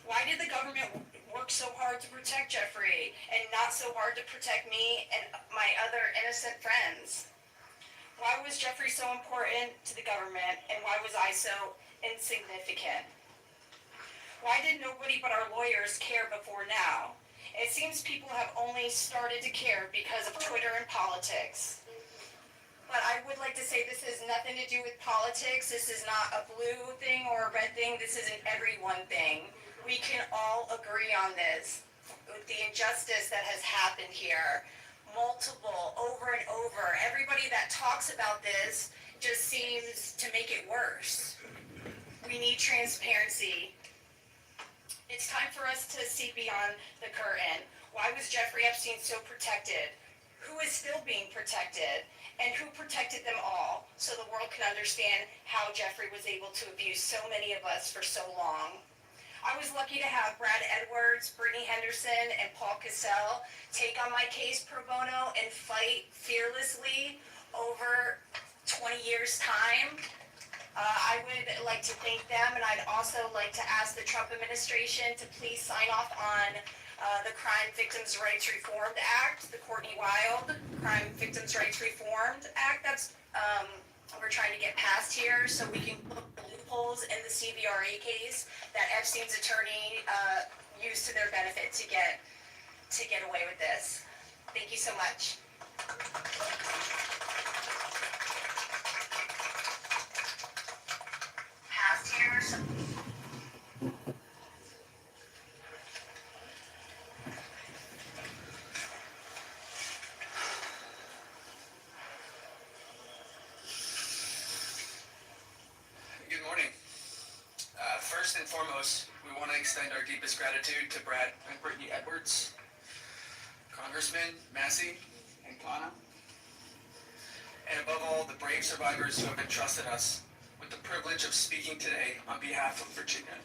Why did the government work so hard to protect Jeffrey and not so hard to protect me and my other innocent friends? Why was Jeffrey so important to the government, and why was I so insignificant? Why did nobody but our lawyers care before now? It seems people have only started to care because of Twitter and politics. But I would like to say this has nothing to do with politics. This is not a blue thing or a red thing. This is an everyone thing. We can all agree on this. With the injustice that has happened here, multiple, over and over. Everybody that talks about this just seems to make it worse. We need transparency. It's time for us to see beyond the curtain. Why was Jeffrey Epstein so protected? Who is still being protected? And who protected them all so the world can understand how Jeffrey was able to abuse so many of us for so long? I was lucky to have Brad Edwards, Brittany Henderson, and Paul Cassell take on my case pro bono and fight fearlessly over 20 years' time. I would like to thank them, and I'd also like to ask the Trump administration to please sign off on the Crime Victims' Rights Reformed Act, the Courtney Wild Crime Victims' Rights Reformed Act that's we're trying to get passed here so we can put loopholes in the CVRA case that Epstein's attorney used to their benefit to get away with this. Thank you so much. Passed here. So Good morning. First and foremost, we want to extend our deepest gratitude to Brad and Brittany Edwards, Congressman Massey and Kana, and above all, the brave survivors who have entrusted us with the privilege of speaking today on behalf of Virginia.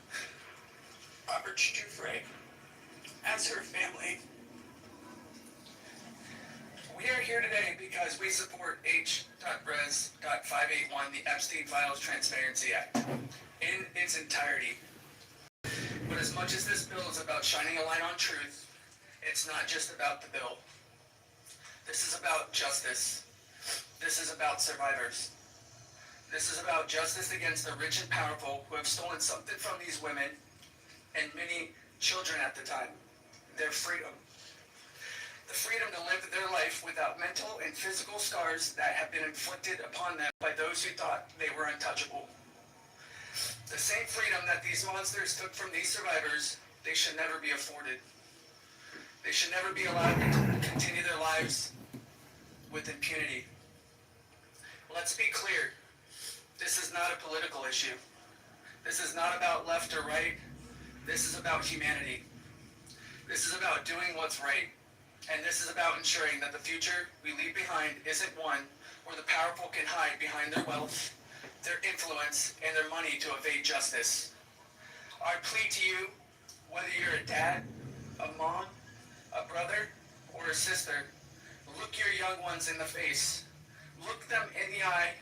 Robert Dufresne, as her family. We are here today because we support H.Res.581, the Epstein Files Transparency Act, in its entirety. But as much as this bill is about shining a light on truth, it's not just about the bill. This is about justice. This is about survivors. This is about justice against the rich and powerful who have stolen something from these women and many children at the time, their freedom. The freedom to live their life without mental and physical scars that have been inflicted upon them by those who thought they were untouchable. The same freedom that these monsters took from these survivors, they should never be afforded. They should never be allowed to continue their lives with impunity. Let's be clear. This is not a political issue. This is not about left or right. This is about humanity. This is about doing what's right. And this is about ensuring that the future we leave behind isn't one where the powerful can hide behind their wealth, their influence, and their money to evade justice. Our plea to you, whether you're a dad, a mom, a brother, or a sister, look your young ones in the face. Look them in the eye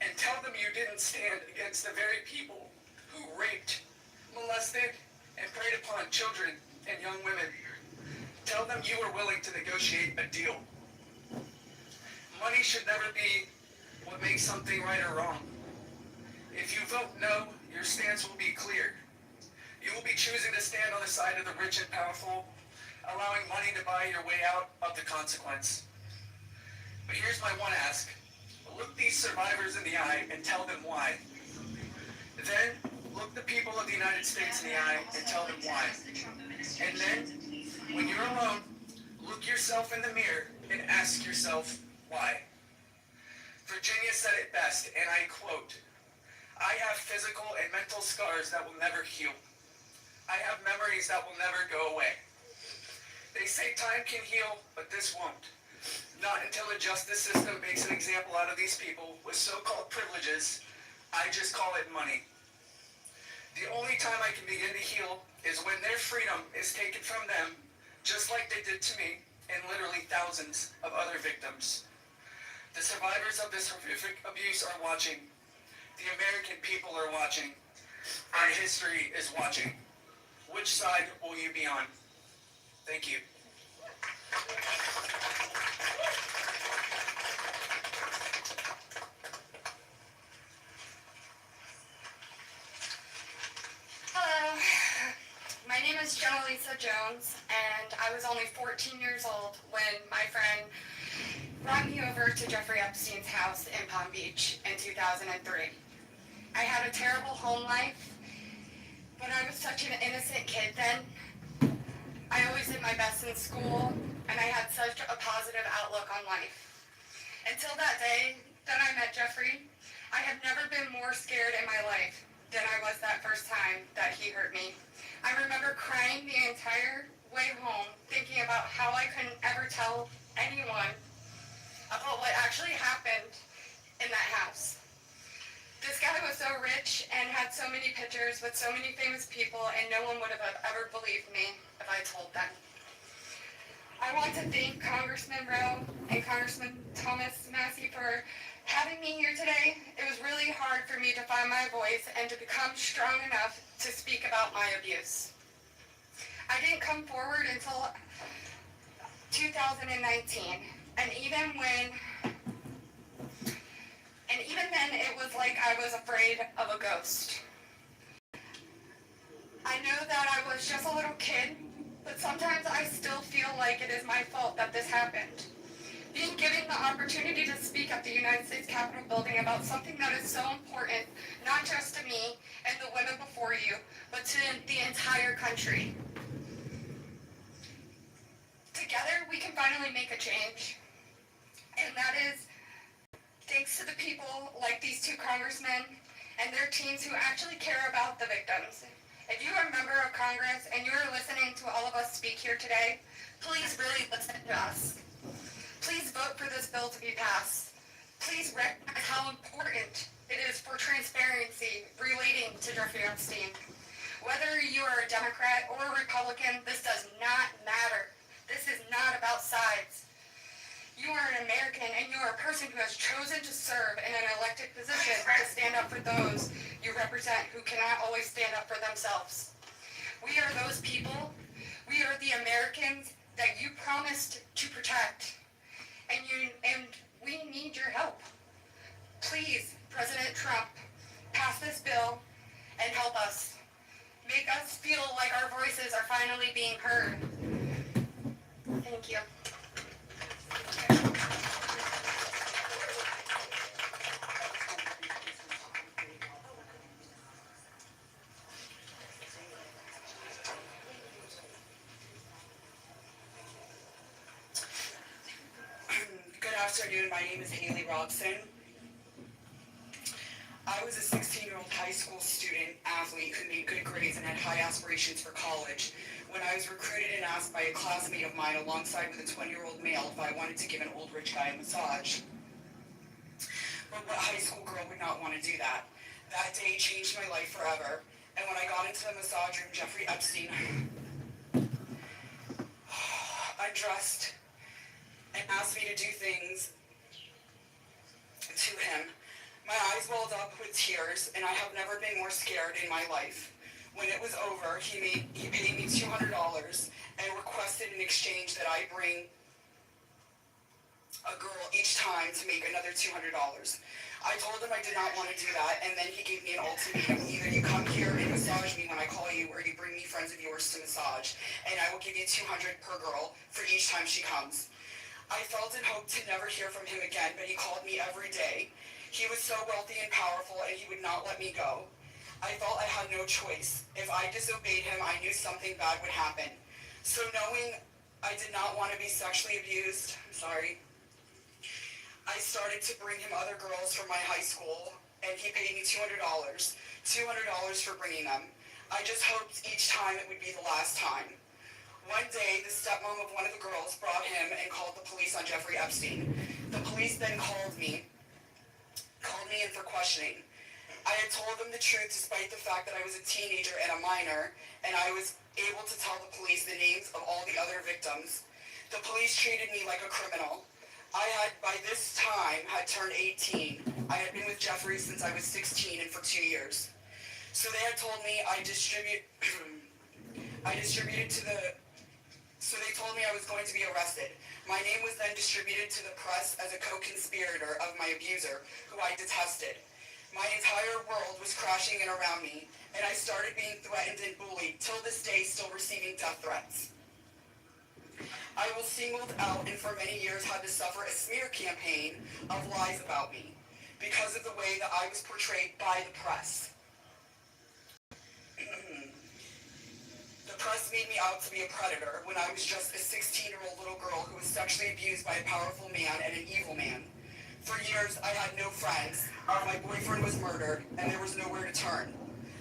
and tell them you didn't stand against the very people who raped, molested, and preyed upon children and young women. Tell them you were willing to negotiate a deal. Money should never be what makes something right or wrong. If you vote no, your stance will be clear. You will be choosing to stand on the side of the rich and powerful, allowing money to buy your way out of the consequence. But here's my one ask. Look these survivors in the eye and tell them why. Then, look the people of the United States in the eye and tell them why. And then, when you're alone, look yourself in the mirror and ask yourself why. Virginia said it best, and I quote, "I have physical and mental scars that will never heal. I have memories that will never go away. They say time can heal, but this won't. Not until the justice system makes an example out of these people with so-called privileges. I just call it money. The only time I can begin to heal is when their freedom is taken from them, just like they did to me and literally thousands of other victims. The survivors of this horrific abuse are watching. The American people are watching. And history is watching. Which side will you be on?" Thank you. Hello, my name is Jenna Lisa Jones, and I was only 14 years old when my friend brought me over to Jeffrey Epstein's house in Palm Beach in 2003. I had a terrible home life, but I was such an innocent kid then. I always did my best in school, and I had such a positive outlook on life. Until that day that I met Jeffrey, I have never been more scared in my life than I was that first time that he hurt me. I remember crying the entire way home, thinking about how I couldn't ever tell anyone about what actually happened in that house. This guy was so rich and had so many pictures with so many famous people, and no one would have ever believed me if I told them. I want to thank Congressman Rowe and Congressman Thomas Massey for having me here today. It was really hard for me to find my voice and to become strong enough to speak about my abuse. I didn't come forward until 2019, and even then it was like I was afraid of a ghost. I know that I was just a little kid, but sometimes I still feel like it is my fault that this happened. Being given the opportunity to speak at the United States Capitol building about something that is so important, not just to me and the women before you, but to the entire country. Together, we can finally make a change. And that is thanks to the people like these two congressmen and their teams who actually care about the victims. If you are a member of Congress and you are listening to all of us speak here today, please really listen to us. Please vote for this bill to be passed. Please recognize how important it is for transparency relating to Jeffrey Epstein. Whether you are a Democrat or a Republican, this does not matter. This is not about sides. You are an American, and you are a person who has chosen to serve in an elected position to stand up for those you represent who cannot always stand up for themselves. We are those people. We are the Americans that you promised to protect. And we need your help. Please, President Trump, pass this bill and help us. Make us feel like our voices are finally being heard. Thank you. Good afternoon, my name is Haley Robson. I was a 16-year-old high school student athlete who made good grades and had high aspirations for college when I was recruited and asked by a classmate of mine alongside with a 20-year-old male if I wanted to give an old rich guy a massage. But what high school girl would not want to do that? That day changed my life forever, and when I got into the massage room, Jeffrey Epstein undressed and asked me to do things to him. My eyes welled up with tears, and I have never been more scared in my life. When it was over, he paid me $200 and requested in exchange that I bring a girl each time to make another $200. I told him I did not want to do that, and then he gave me an ultimatum. Either you come here and massage me when I call you, or you bring me friends of yours to massage, and I will give you $200 per girl for each time she comes. I felt and hoped to never hear from him again, but he called me every day. He was so wealthy and powerful, and he would not let me go. I felt I had no choice. If I disobeyed him, I knew something bad would happen. So knowing I did not want to be sexually abused, I started to bring him other girls from my high school, and he paid me $200 for bringing them. I just hoped each time it would be the last time. One day, the stepmom of one of the girls brought him and called the police on Jeffrey Epstein. The police then called me in for questioning. I had told them the truth despite the fact that I was a teenager and a minor, and I was able to tell the police the names of all the other victims. The police treated me like a criminal. I had, by this time, had turned 18. I had been with Jeffrey since I was 16 and for 2 years. So they had told me So they told me I was going to be arrested. My name was then distributed to the press as a co-conspirator of my abuser, who I detested. My entire world was crashing in around me, and I started being threatened and bullied, till this day still receiving death threats. I was singled out and for many years had to suffer a smear campaign of lies about me because of the way that I was portrayed by the press. The press made me out to be a predator when I was just a 16-year-old little girl who was sexually abused by a powerful man and an evil man. For years, I had no friends. My boyfriend was murdered, and there was nowhere to turn.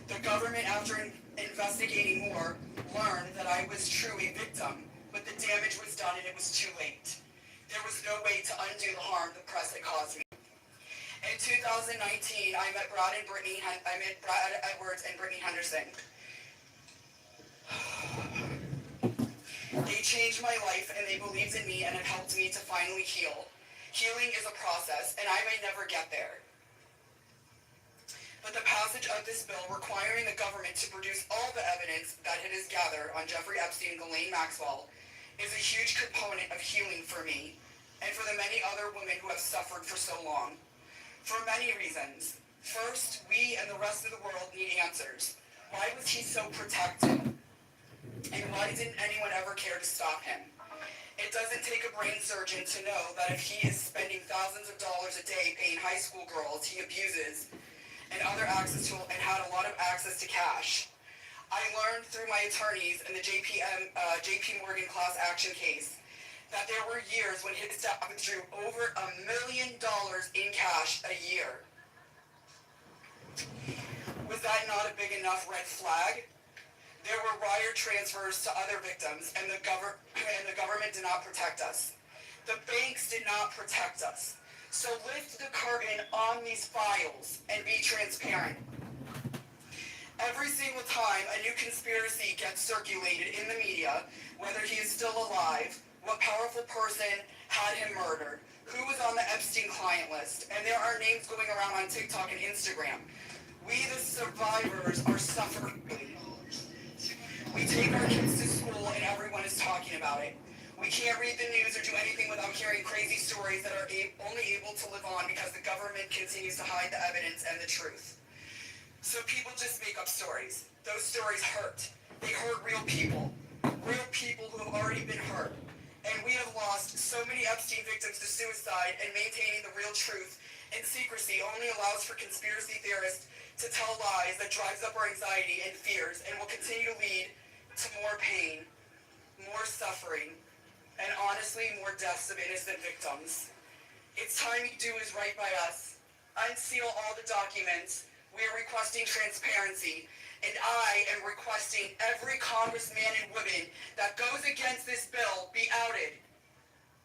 The government, after investigating more, learned that I was truly a victim, but the damage was done and it was too late. There was no way to undo the harm the press had caused me. In 2019, I met Brad Edwards and Brittany Henderson. They changed my life and they believed in me and it helped me to finally heal. Healing is a process and I may never get there. But the passage of this bill requiring the government to produce all the evidence that it has gathered on Jeffrey Epstein and Ghislaine Maxwell is a huge component of healing for me and for the many other women who have suffered for so long. For many reasons. First, we and the rest of the world need answers. Why was he so protected? And why didn't anyone ever care to stop him? It doesn't take a brain surgeon to know that if he is spending thousands of dollars a day paying high school girls he abuses and had a lot of access to cash. I learned through my attorneys in the JP Morgan class action case that there were years when his staff withdrew over $1 million in cash a year. Was that not a big enough red flag? There were wire transfers to other victims, and the government did not protect us. The banks did not protect us. So lift the curtain on these files and be transparent. Every single time a new conspiracy gets circulated in the media, whether he is still alive, what powerful person had him murdered, who was on the Epstein client list, and there are names going around on TikTok and Instagram. We, the survivors, are suffering. We take our kids to school and everyone is talking about it. We can't read the news or do anything without hearing crazy stories that are only able to live on because the government continues to hide the evidence and the truth. So people just make up stories. Those stories hurt. They hurt real people who have already been hurt. And we have lost so many Epstein victims to suicide, and maintaining the real truth in secrecy only allows for conspiracy theorists to tell lies that drives up our anxiety and fears and will continue to lead to more pain, more suffering, and honestly, more deaths of innocent victims. It's time you do is right by us. Unseal all the documents. We are requesting transparency, and I am requesting every congressman and woman that goes against this bill be outed.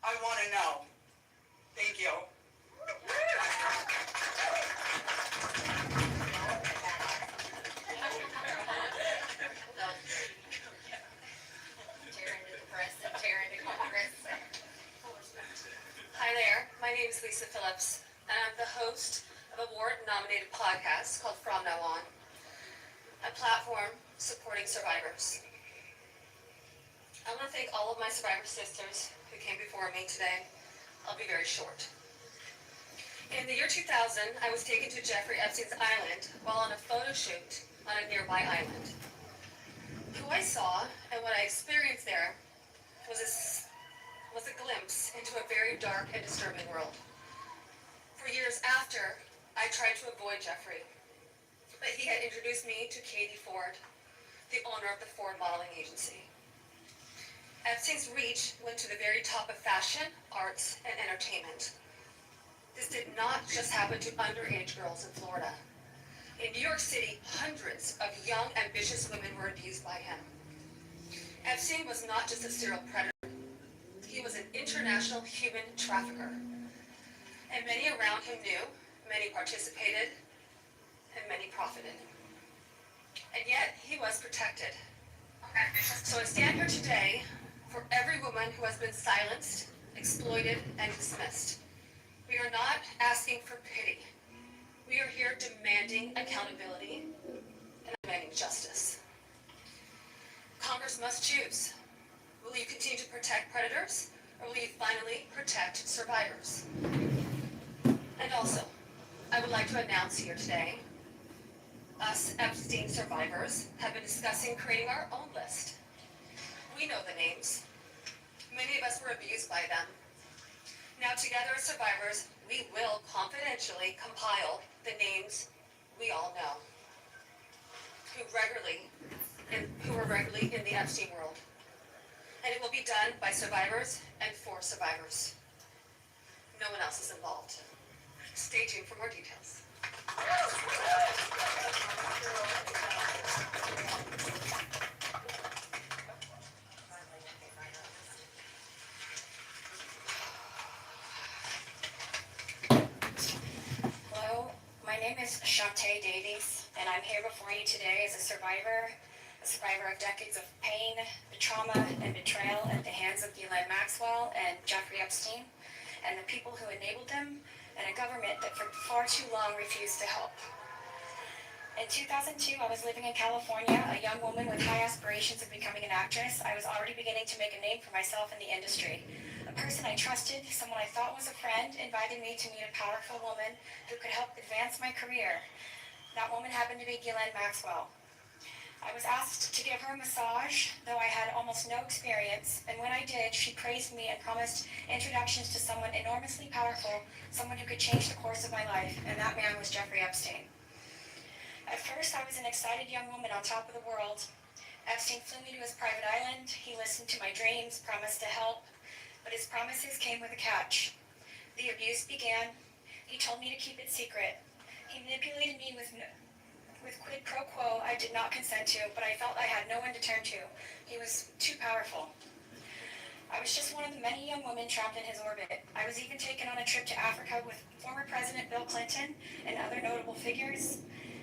I want to know. Thank you. Hi there, my name is Lisa Phillips, and I'm the host of a award-nominated podcast called From Now On, a platform supporting survivors. I want to thank all of my survivor sisters who came before me today, I'll be very short. In the year 2000, I was taken to Jeffrey Epstein's island while on a photo shoot on a nearby island. Who I saw and what I experienced there was a glimpse into a very dark and disturbing world. For years after, I tried to avoid Jeffrey, but he had introduced me to Katie Ford, the owner of the Ford Modeling Agency. Epstein's reach went to the very top of fashion, arts, and entertainment. This did not just happen to underage girls in Florida. In New York City, hundreds of young, ambitious women were abused by him. Epstein was not just a serial predator. He was an international human trafficker. And many around him knew, many participated, and many profited. And yet, he was protected. So I stand here today for every woman who has been silenced, exploited, and dismissed. We are not asking for pity. We are here demanding accountability and demanding justice. Congress must choose. Will you continue to protect predators, or will you finally protect survivors? And also, I would like to announce here today, us Epstein survivors have been discussing creating our own list. We know the names. Many of us were abused by them. Now together as survivors, we will confidentially compile the names we all know who were regularly in the Epstein world. And it will be done by survivors and for survivors. No one else is involved. Stay tuned for more details. Hello, my name is Shantae Davies, and I'm here before you today as a survivor of decades of pain, trauma, and betrayal at the hands of Ghislaine Maxwell and Jeffrey Epstein, and the people who enabled them, and a government that for far too long refused to help. In 2002, I was living in California, a young woman with high aspirations of becoming an actress. I was already beginning to make a name for myself in the industry. A person I trusted, someone I thought was a friend, invited me to meet a powerful woman who could help advance my career. That woman happened to be Ghislaine Maxwell. I was asked to give her a massage, though I had almost no experience, and when I did, she praised me and promised introductions to someone enormously powerful, someone who could change the course of my life, and that man was Jeffrey Epstein. At first, I was an excited young woman on top of the world. Epstein flew me to his private island, he listened to my dreams, promised to help, but his promises came with a catch. The abuse began. He told me to keep it secret. He manipulated me with quid pro quo I did not consent to, but I felt I had no one to turn to. He was too powerful. I was just one of the many young women trapped in his orbit. I was even taken on a trip to Africa with former President Bill Clinton and other notable figures.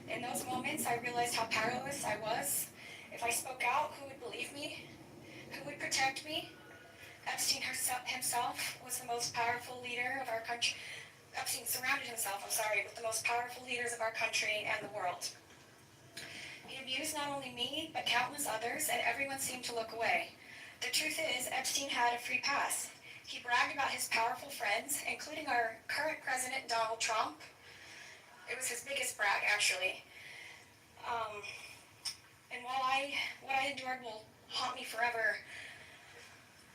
In those moments, I realized how powerless I was. If I spoke out, who would believe me? Who would protect me? Epstein himself was the most powerful leader of our country. Epstein surrounded himself, with the most powerful leaders of our country and the world. He abused not only me, but countless others, and everyone seemed to look away. The truth is, Epstein had a free pass. He bragged about his powerful friends, including our current president, Donald Trump. It was his biggest brag, actually. And what I endured will haunt me forever.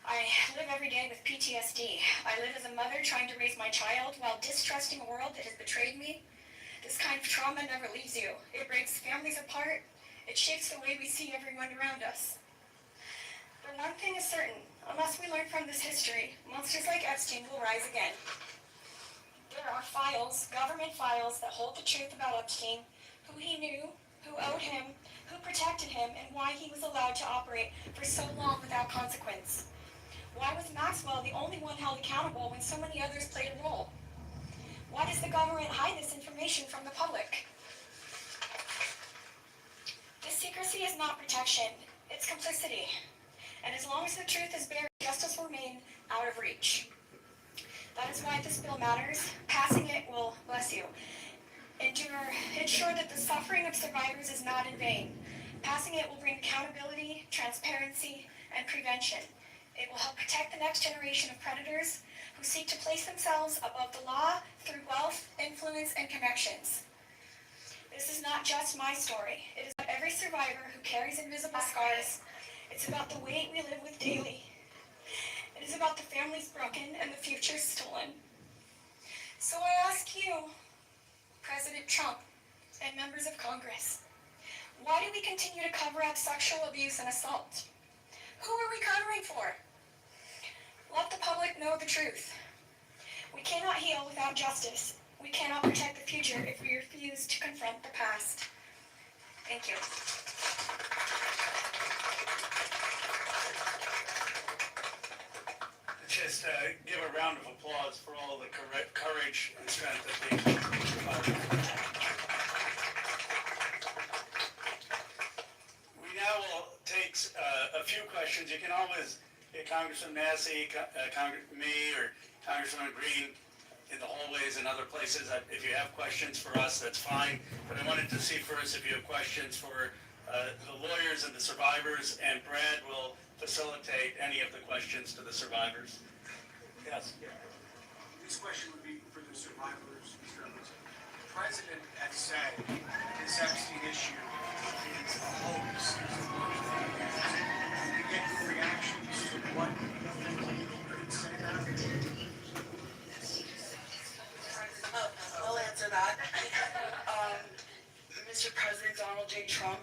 I live every day with PTSD. I live as a mother trying to raise my child while distrusting a world that has betrayed me. This kind of trauma never leaves you. It breaks families apart. It shapes the way we see everyone around us. But one thing is certain. Unless we learn from this history, monsters like Epstein will rise again. There are files, government files, that hold the truth about Epstein, who he knew, who owed him, who protected him, and why he was allowed to operate for so long without consequence. Why was Maxwell the only one held accountable when so many others played a role? Why does the government hide this information from the public? This secrecy is not protection, it's complicity. And as long as the truth is buried, justice will remain out of reach. That is why this bill matters. Passing it will, bless you, ensure that the suffering of survivors is not in vain. Passing it will bring accountability, transparency, and prevention. It will help protect the next generation of predators, who seek to place themselves above the law through wealth, influence, and connections. This is not just my story. It is about every survivor who carries invisible scars. It's about the weight we live with daily. It is about the families broken and the future stolen. So I ask you, President Trump and members of Congress, why do we continue to cover up sexual abuse and assault? Who are we covering for? Let the public know the truth. We cannot heal without justice. We cannot protect the future if we refuse to confront the past. Thank you. Just give a round of applause for all the courage and strength that they provide. We now will take a few questions. You can always get Congressman Massey, me, or Congressman Green in the hallways and other places. If you have questions for us, that's fine. But I wanted to see first if you have questions for the lawyers and the survivors, and Brad will facilitate any of the questions to the survivors. Yes. This question would be for the survivors, Mr. Evans. The president has said this Epstein issue is a hoax. We get reactions to what you could say that. I'll answer that. Mr. President Donald J. Trump,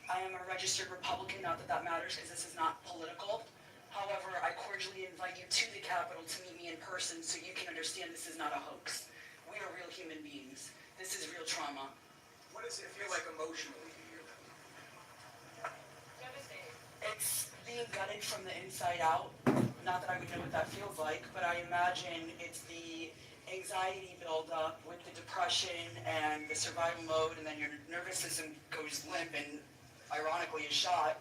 I am a registered Republican, not that that matters because this is not political. However, I cordially invite you to the Capitol to meet me in person so you can understand this is not a hoax. We are real human beings. This is real trauma. What does it feel like emotionally to hear that? It's being gutted from the inside out. Not that I would know what that feels like, but I imagine it's the anxiety buildup with the depression and the survival mode, and then your nervous system goes limp and ironically is shot.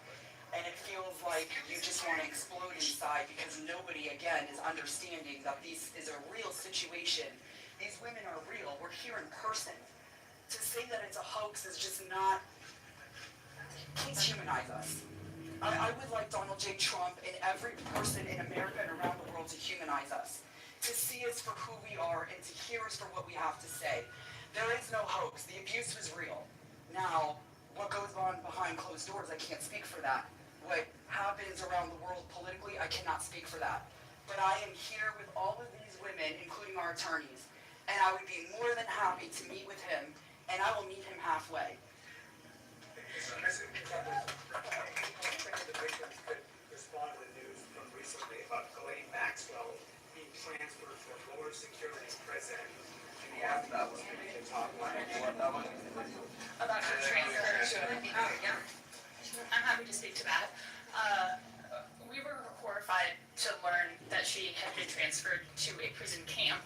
And it feels like you just want to explode inside because nobody, again, is understanding that this is a real situation. These women are real. We're here in person. To say that it's a hoax is just not, please humanize us. I would like Donald J. Trump and every person in America and around the world to humanize us, to see us for who we are and to hear us for what we have to say. There is no hoax. The abuse was real. Now, what goes on behind closed doors, I can't speak for that. What happens around the world politically, I cannot speak for that. But I am here with all of these women, including our attorneys, and I would be more than happy to meet with him, and I will meet him halfway. The victims could respond to the news from recently about Ghislaine Maxwell being transferred to a lower security prison. Can you ask that one? Can you talk about that one? About her transfer to, yeah. I'm happy to speak to that. We were horrified to learn that she had been transferred to a prison camp.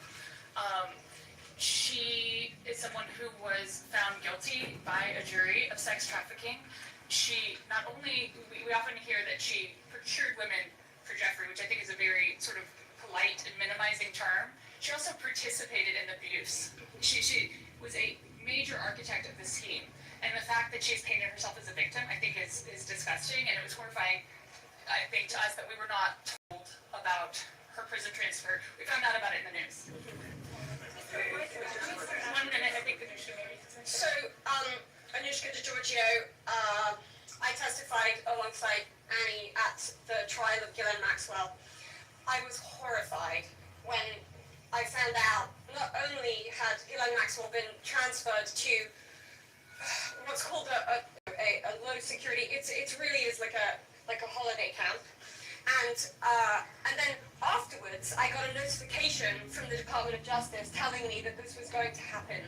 She is someone who was found guilty by a jury of sex trafficking. She not only, we often hear that she procured women for Jeffrey, which I think is a very sort of polite and minimizing term. She also participated in abuse. She was a major architect of the scheme. And the fact that she's painted herself as a victim, I think is disgusting, and it was horrifying, I think, to us that we were not told about her prison transfer. We found out about it in the news. 1 minute, I think Anushka maybe. So, Anushka DiGiorgio, I testified alongside Annie at the trial of Ghislaine Maxwell. I was horrified when I found out not only had Ghislaine Maxwell been transferred to what's called a low security, it really is like a holiday camp. And then afterwards, I got a notification from the Department of Justice telling me that this was going to happen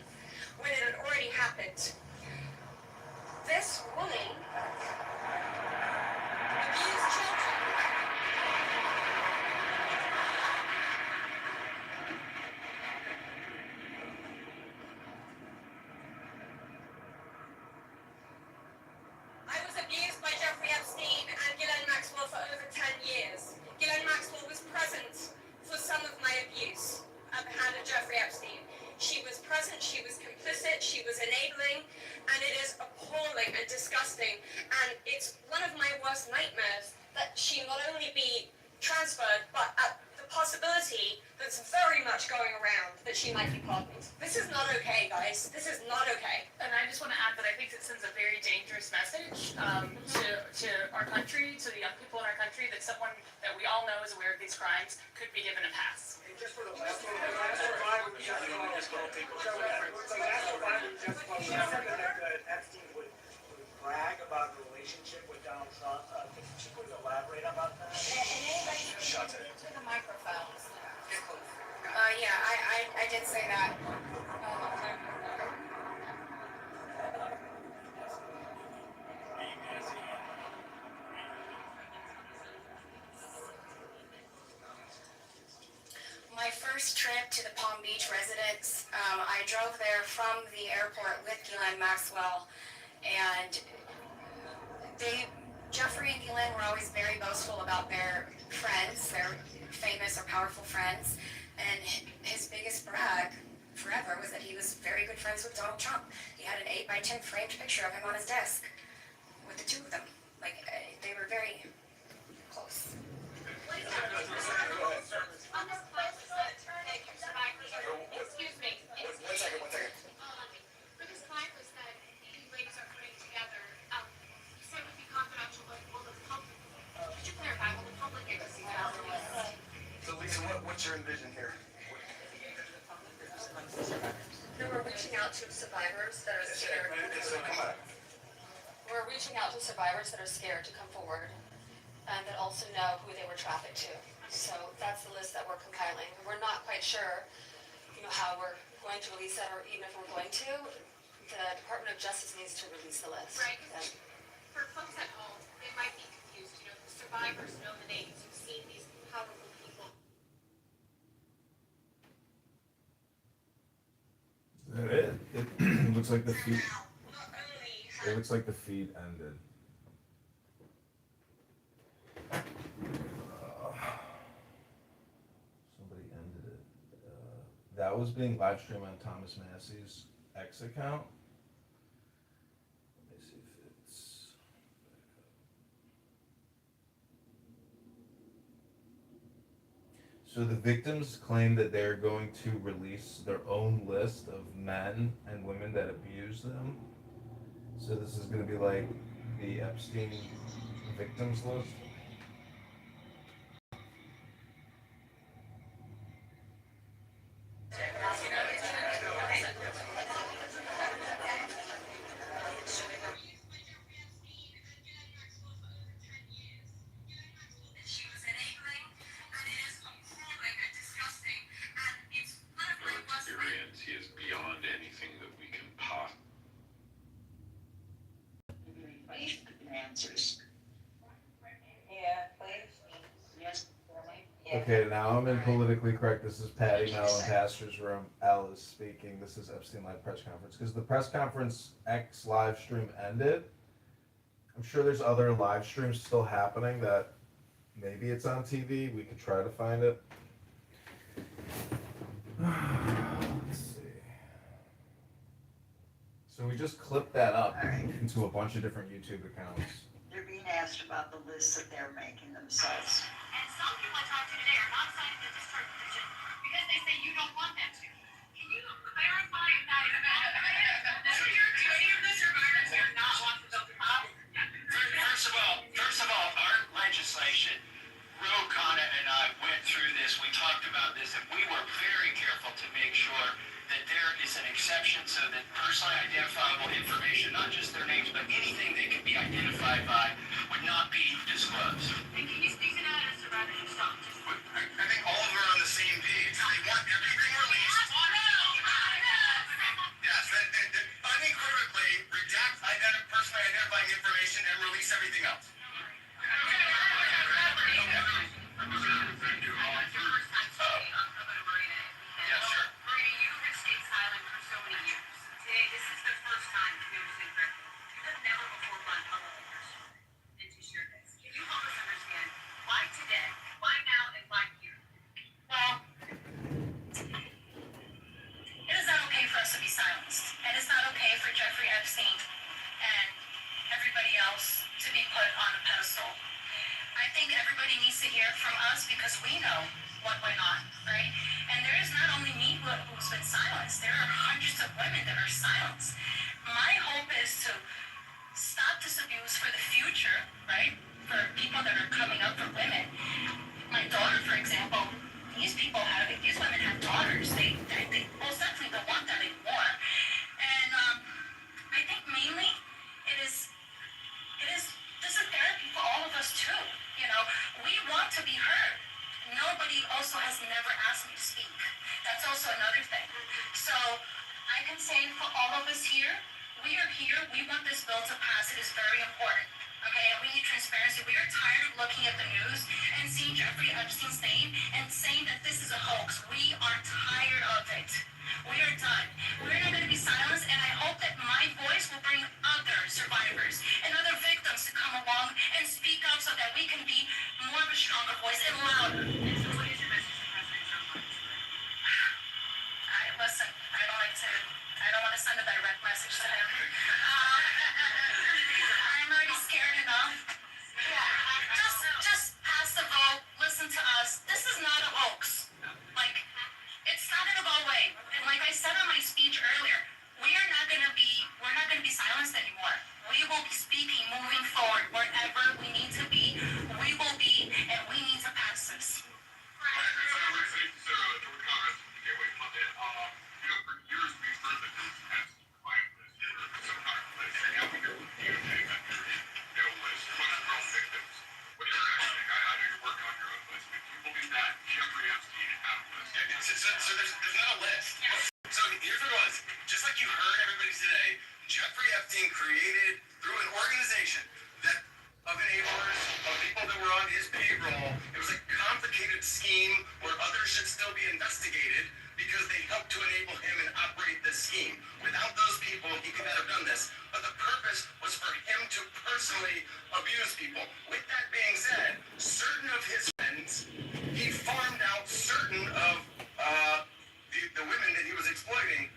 when it had already happened. This woman abused children. I was abused by Jeffrey Epstein and Ghislaine Maxwell for over 10 years. Ghislaine Maxwell was present for some of my abuse at the hand of Jeffrey Epstein. She was present, she was complicit, she was enabling, and it is appalling and disgusting. And it's one of my worst nightmares that she not only be transferred, but at the possibility that's very much going around that she might be pardoned. This is not okay, guys. This is not okay. And I just want to add that I think it sends a very dangerous message to our country, to the young people in our country, that someone that we all know is aware of these crimes could be given a pass. And just for the last survivor we just said that Epstein would brag about a relationship with Donald Trump. Could you please elaborate about that? And anybody shut it to the microphones. Yeah, I did say that. My first trip to the Palm Beach residence, I drove there from the airport with Ghislaine Maxwell, and Jeffrey and Ghislaine were always very boastful about their friends, their famous or powerful friends, and his biggest brag forever was that he was very good friends with Donald Trump. He had an 8x10 framed picture of him on his desk with the two of them. Like, they were very close. Excuse me. One second. For this virus that you ladies are putting together, you said it would be confidential, but will the public, could you clarify, will the public get to see that? So Lisa, what's your envision here? No, we're reaching out to survivors that are scared. We're reaching out to survivors that are scared to come forward and that also know who they were trafficked to. So that's the list that we're compiling. We're not quite sure, how we're going to release that, or even if we're going to. The Department of Justice needs to release the list. Right, for folks at home, they might be confused, the survivors know the names, you've seen these powerful people. Is that it? It looks like the feed. It looks like the feed ended. Somebody ended it. That was being live streamed on Thomas Massey's X account. Let me see if it's back up. So the victims claim that they're going to release their own list of men and women that abuse them. So this is going to be like the Epstein victims list. Experience, he is beyond anything that we can possibly. Answers. Yeah, please. Yes. Okay, now I'm in politically correct. This is Patty Mellon, Pastor's Room. Al is speaking. This is Epstein Live press conference. Because the press conference X live stream ended, I'm sure there's other live streams still happening that maybe it's on TV. We could try to find it. Let's see. So we just clipped that up into a bunch of different YouTube accounts. They're being asked about the lists that they're making themselves. And some people I talked to today are not signing the discharge petition because they say you don't want them to. Can you clarify if that is valid? So any of the survivors here not want to go to top? First of all, our legislation, Ro Khanna and I went through this, we talked about this, and we were very careful to make sure that there is an exception so that personally identifiable information, not just their names, but anything they could be identified by, would not be disclosed. And can you speak to that as survivors yourself? I think all of them are on the same page. They want everything released. Yes, unequivocally redact personally identifying information and release everything else. Yes, sir. Marina, you have stayed silent for so many years. Today, this is the first time you've noticed it. You have never before run public figures and to share this. Can you help us understand why today, why now, think everybody needs to hear from us because we know what went on, right? And there is not only me who's been silenced, there are hundreds of women that are silenced. My hope is to stop this abuse for the future, right? For people that are coming up for women. My daughter, for example, these women have daughters. They most definitely don't want that anymore. And I think mainly this is therapy for all of us too. You know, we want to be heard. Nobody also has never asked me to speak. That's also another thing. So I can say for all of us here, we are here. We want this bill to pass. It is very important. Okay, and we need transparency. We are tired of looking at the news and seeing Jeffrey Epstein's name and saying that this is a hoax. We are tired of it. We are done. We're not going to be silenced, and I hope that my voice will bring other survivors and other victims to come along and speak up so that we can be more of a stronger voice and louder. So what is your message to President Trump? Listen, I don't want to send a direct message to him. I'm already scared enough. Yeah, just pass the vote, listen to us. This is not a hoax. Like, it's not gonna go away. And like I said in my speech earlier, we're not gonna be silenced anymore. We will be speaking moving forward wherever we need to be. We will be, and we need to pass this. For years we've heard that this has to provide this for some kind of list. And now we know DOJ got your list. Bunch of girl victims. What do you think? I know you're working on your own list, but do you believe that Jeffrey Epstein had a list? So there's not a list. So here's what it was. Just like you heard everybody today, Jeffrey Epstein created through an organization that of enablers, of people that were on his payroll. It was a complicated scheme where others should still be investigated because they helped to enable him and operate this scheme. Without those people, he could not have done this. But the purpose was for him to personally abuse people. With that being said, certain of his friends, he farmed out certain of the women that he was exploiting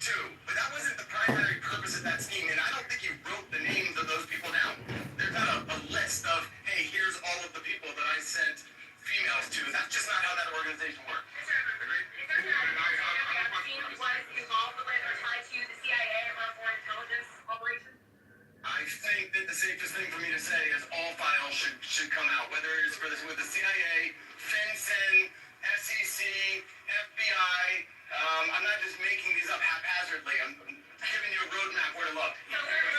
too. But that wasn't the primary purpose of that scheme. And I don't think he wrote the names of those people down. There's not a list of, hey, here's all of the people that I sent females to. That's just not how that organization works. I think that the safest thing for me to say is all files should come out, whether it's with the CIA, FinCEN, SEC, FBI. I'm not just making these up haphazardly. I'm giving you a roadmap where to look. Go ahead.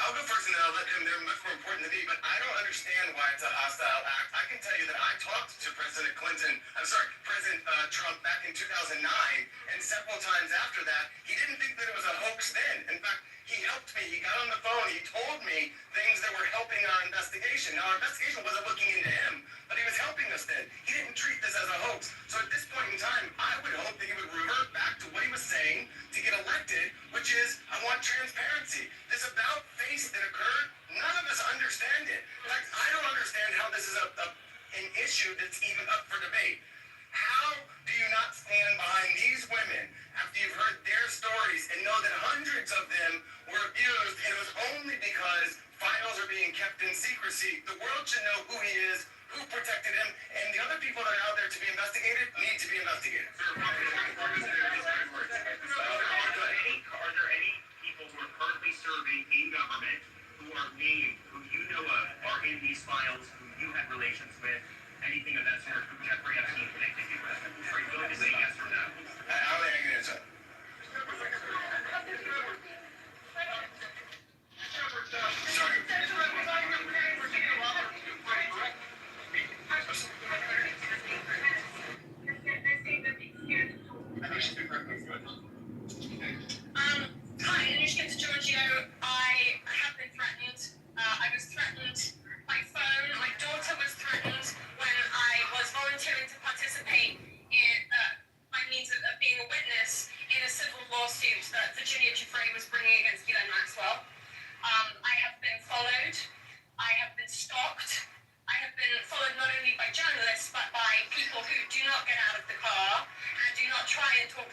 I'll go first and then I'll let them. They're much more important to me, but I don't understand why it's a hostile act. I can tell you that I talked to President Trump back in 2009, and several times after that, he didn't think that it was a hoax then. In fact, he helped me. He got on the phone. He told me things that were helping our investigation. Now, our investigation wasn't looking into him, but he was helping us then. He didn't treat this as a hoax. So at this point in time, I would hope that he would revert back to what he was saying to get elected, which is, I want transparency. This about face that occurred, none of us understand it. In fact, I don't understand how this is an issue that's even up for debate. How do you not stand behind these women after you've heard their stories and know that hundreds of them were abused, and it was only because files are being kept in secrecy? The world should know who he is, who protected him, and the other people that are out there to be investigated need to be investigated. Are there any people who are currently serving in government who are named, who you know of, are in these files, who you had relations with? Anything of that sort, who Jeffrey Epstein connected you with? Are you going to say yes or no? How are they going to answer? Hi, Anushka Giorgio. I have been threatened. I was threatened. My phone, my daughter was threatened.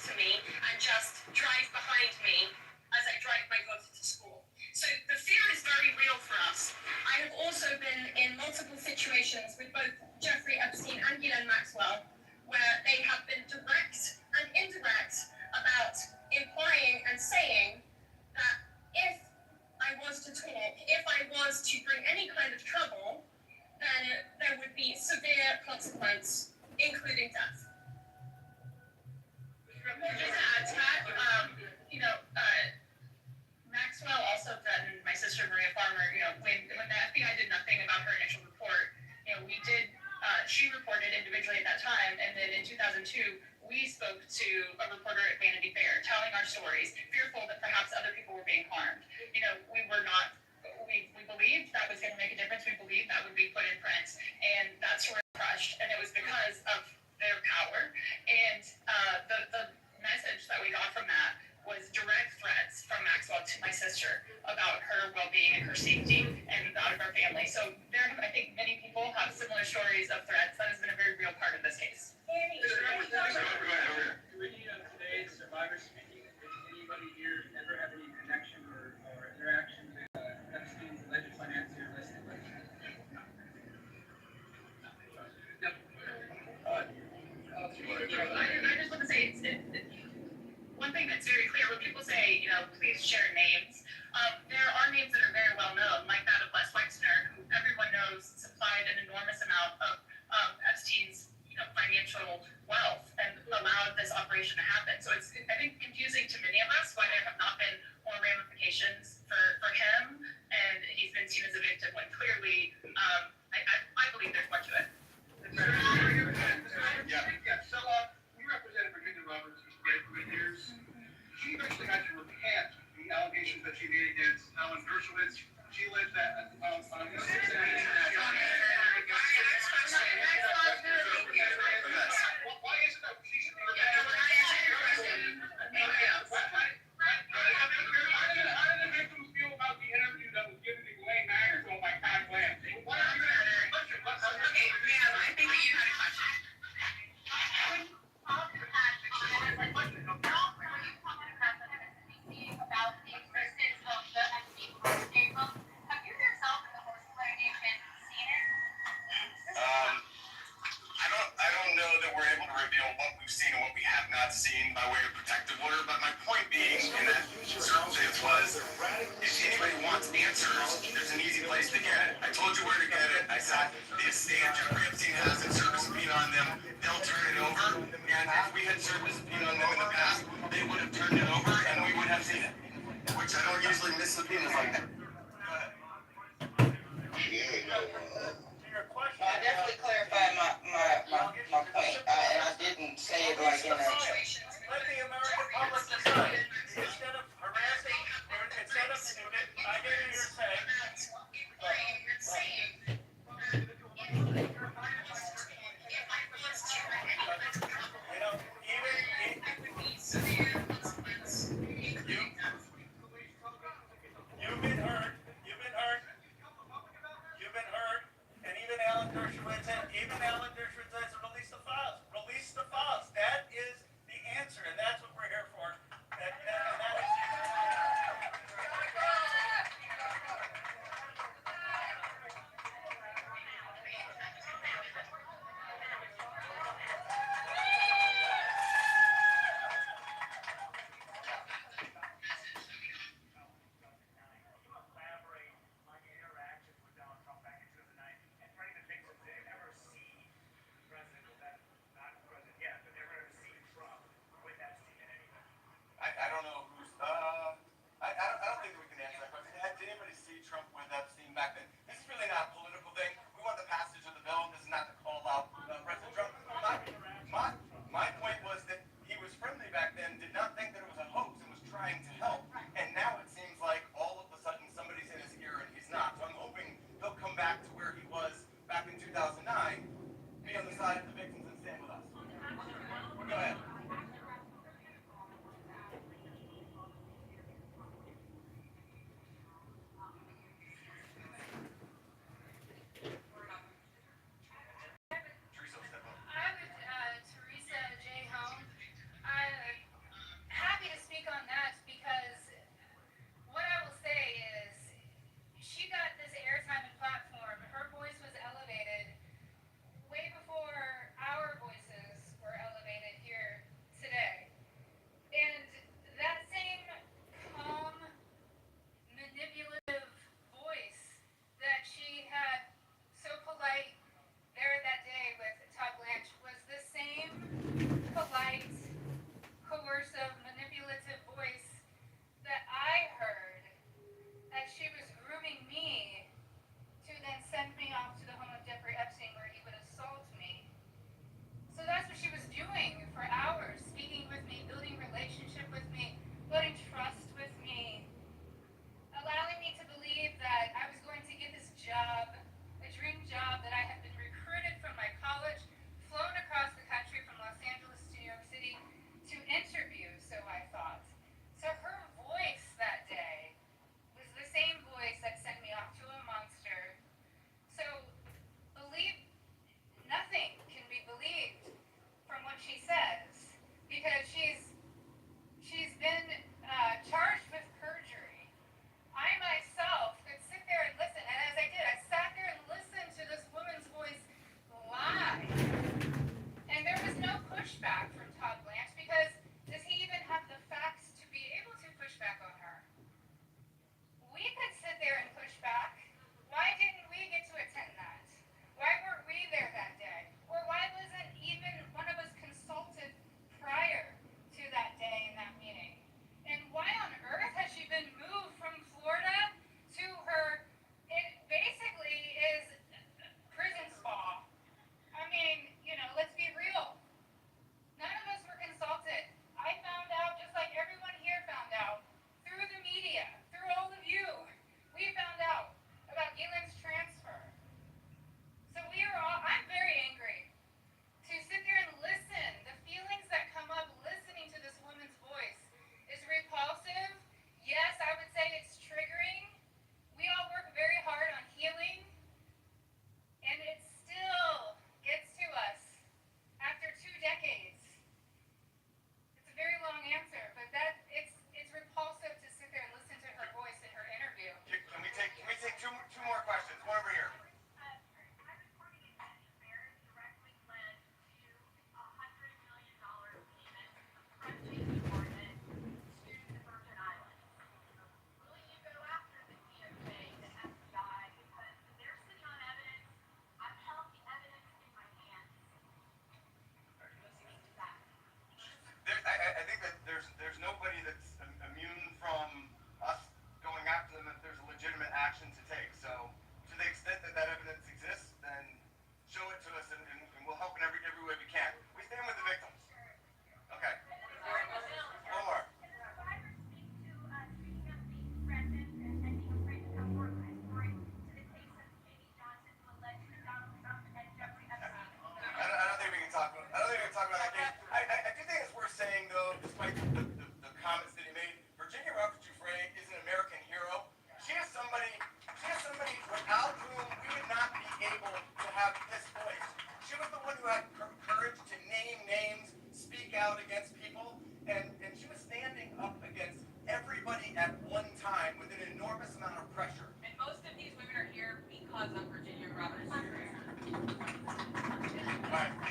to me and just drive behind me as I drive my daughter to school. So the fear is very real for us. I have also been in multiple situations with both Jeffrey Epstein and Ghislaine Maxwell where they have been direct and indirect about implying and saying that if I was to talk, if I was to bring any kind of trouble, then there would be severe consequence, including death. Just to add to that, Maxwell also threatened my sister Maria Farmer. When the FBI did nothing about her initial report, she reported individually at that time, and then in 2002, we spoke to a reporter at Vanity Fair, telling our stories, fearful that perhaps other people were being harmed. We were not. We believed that was going to make a difference. We believed that would be put in print, and that's where it crushed. And it was because of their power, and the message that we got from that was direct threats from Maxwell to my sister about her well-being and her safety and that of our family. So I think many people have similar stories of threats. That has been a very real part of this case. Do any of today's survivors speaking, did anybody here ever have any connection or interaction with Epstein's alleged financier listed? I just want to say one thing that's very clear when people say, please share names. There are names that are very well known, like that of Les Wexner, who everyone knows supplied an enormous amount of Epstein's financial wealth and allowed this operation to happen. So it's, I think, confusing to many of us why there have not been more ramifications for him, and he's been seen as a victim when clearly, I believe there's more to it. So we represented Virginia Roberts for great 3 years. She eventually had to recant the allegations that she made against Alan Dershowitz. She alleged that Why is it that she should be how did the victims feel about the interview that was given to Ghislaine Maxwell by Todd Lamb? Okay, ma'am, I think that you had a question. About the existence of the Epstein Escape Book. Have you yourself in the Horseplayer Nation seen it? I don't know that we're able to reveal what we've seen and what we have not seen by way of protective order, but my point being in that circumstance was, if anybody wants answers, there's an easy place to get it. I told you where to get it. I said, the estate of Jeffrey Epstein has it, served a subpoena on them, they'll turn it over, and if we had served a subpoena on them in the past, they would have turned it over and we would have seen it, which I don't usually miss subpoenas like that. I definitely clarified my point, and I didn't say it like in a... Let the American public decide. Instead of harassing, or instead of, I hear you're saying... You've been heard, and even Alan Dershowitz says release the files. Release the files. That is the answer, and that's what we're here for. That is...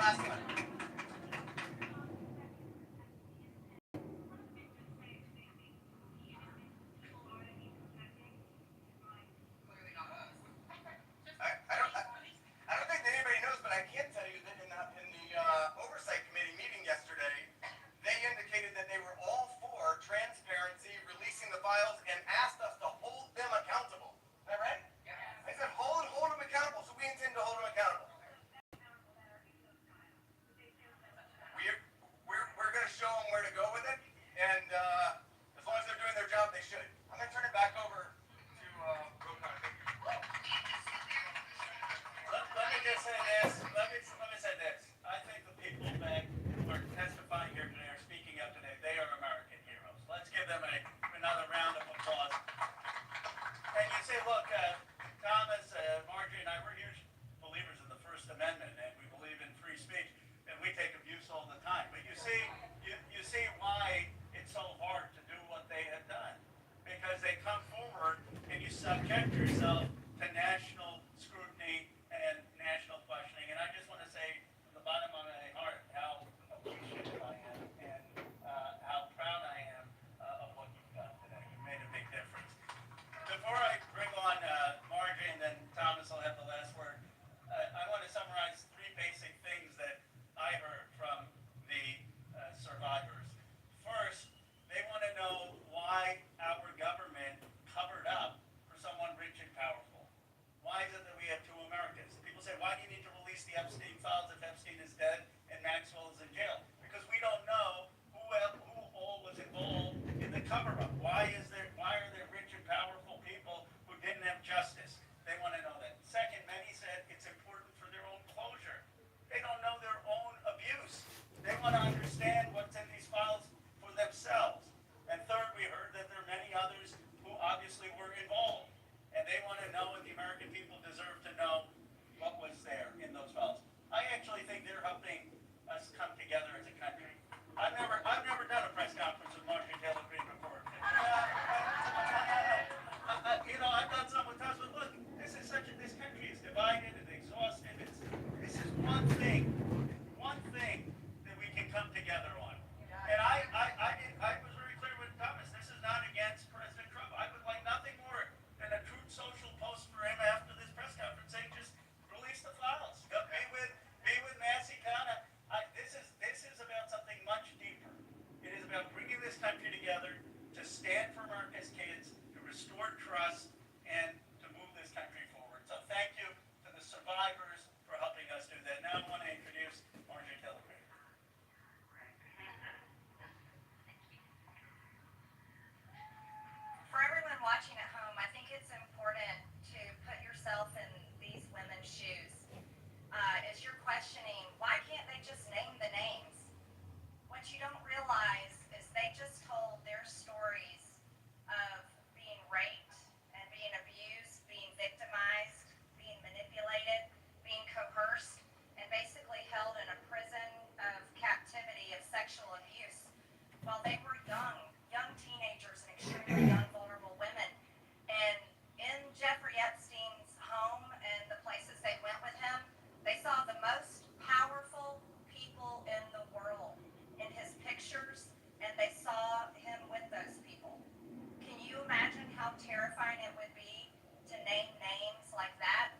Last one. I don't think that anybody knows, but I can tell you that in the oversight committee meeting yesterday, they indicated that they were all for transparency, releasing the files, and asked us to hold them accountable. Is that right? I said hold them accountable, so we intend to hold them accountable. We're going to show them where to go with it, and as long as they're doing their job, they should. I'm going to turn it back over to Rokan. Let me just say this. Let me say this. I think the people that are testifying here today, are speaking up today, they are American heroes. Let's give them another round of applause. And you say, look, Thomas, Marjorie, and I, we're huge believers in the First Amendment, and we believe in free speech, and we take abuse all the time. But you see why it's so hard to do what they have done, because they come forward and you subject yourself to national scrutiny and national questioning. And I just want to say from the bottom of my heart how appreciative I am and how proud I am of what you've done today. You made a big difference. Before I bring on Marjorie and then Thomas will have the last word, I want to summarize three basic things that I heard from the survivors. First, they want to know why our government covered up for someone rich and powerful. Why is it that we have two Americans? People say, why do you need to release the Epstein files if Epstein is dead and Maxwell is in jail? Because we don't know who all was involved in the cover-up. Why are there rich and powerful people who didn't have justice? They want to know that. Second, many said it's important for their own closure. They don't know their own abuse. They want to understand what's in these files for themselves. And third, we heard that there are many others who obviously were involved. And they want to know, and the American people deserve to know what was there in those files. I actually think they're helping us come together as a country. I've never done a press conference with Marjorie Taylor Greene before. I've done some with us, but look, this country is divided and exhausted. This is one thing that we can come together on. And I was very clear with Thomas. This is not against President Trump. I would like nothing more than a Truth Social post for him after this press conference saying just release the files. Be with Massey Kana. This is about something much deeper. It is about bringing this country together to stand for America's kids, to restore trust, and to move this country forward. So thank you to the survivors for helping us do that. Now I want to introduce Marjorie Taylor Greene. For everyone watching at home, I think it's important to put yourself in these women's shoes. As you're questioning, why can't they just name the names? What you don't realize is they just told their stories of being raped and being abused, being victimized, being manipulated, being coerced, and basically held in a prison of captivity of sexual abuse while they were young teenagers and extremely young vulnerable women. And in Jeffrey Epstein's home and the places they went with him, they saw the most powerful people in the world in his pictures, and they saw him with those people. Can you imagine how terrifying it would be to name names like that?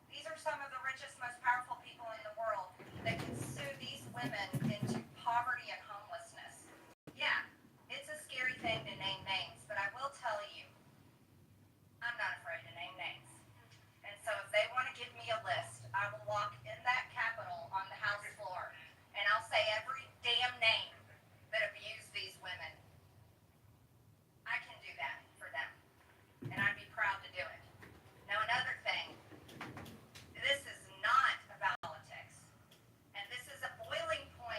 These are some of the richest, most powerful people in the world that can sue these women into poverty and homelessness. Yeah, it's a scary thing to name names, but I will tell you, I'm not afraid to name names. And so if they want to give me a list, I will walk in that Capitol on the House floor, and I'll say every damn name that abused these women. I can do that for them, and I'd be proud to do it. Now another thing, this is not about politics, and this is a boiling point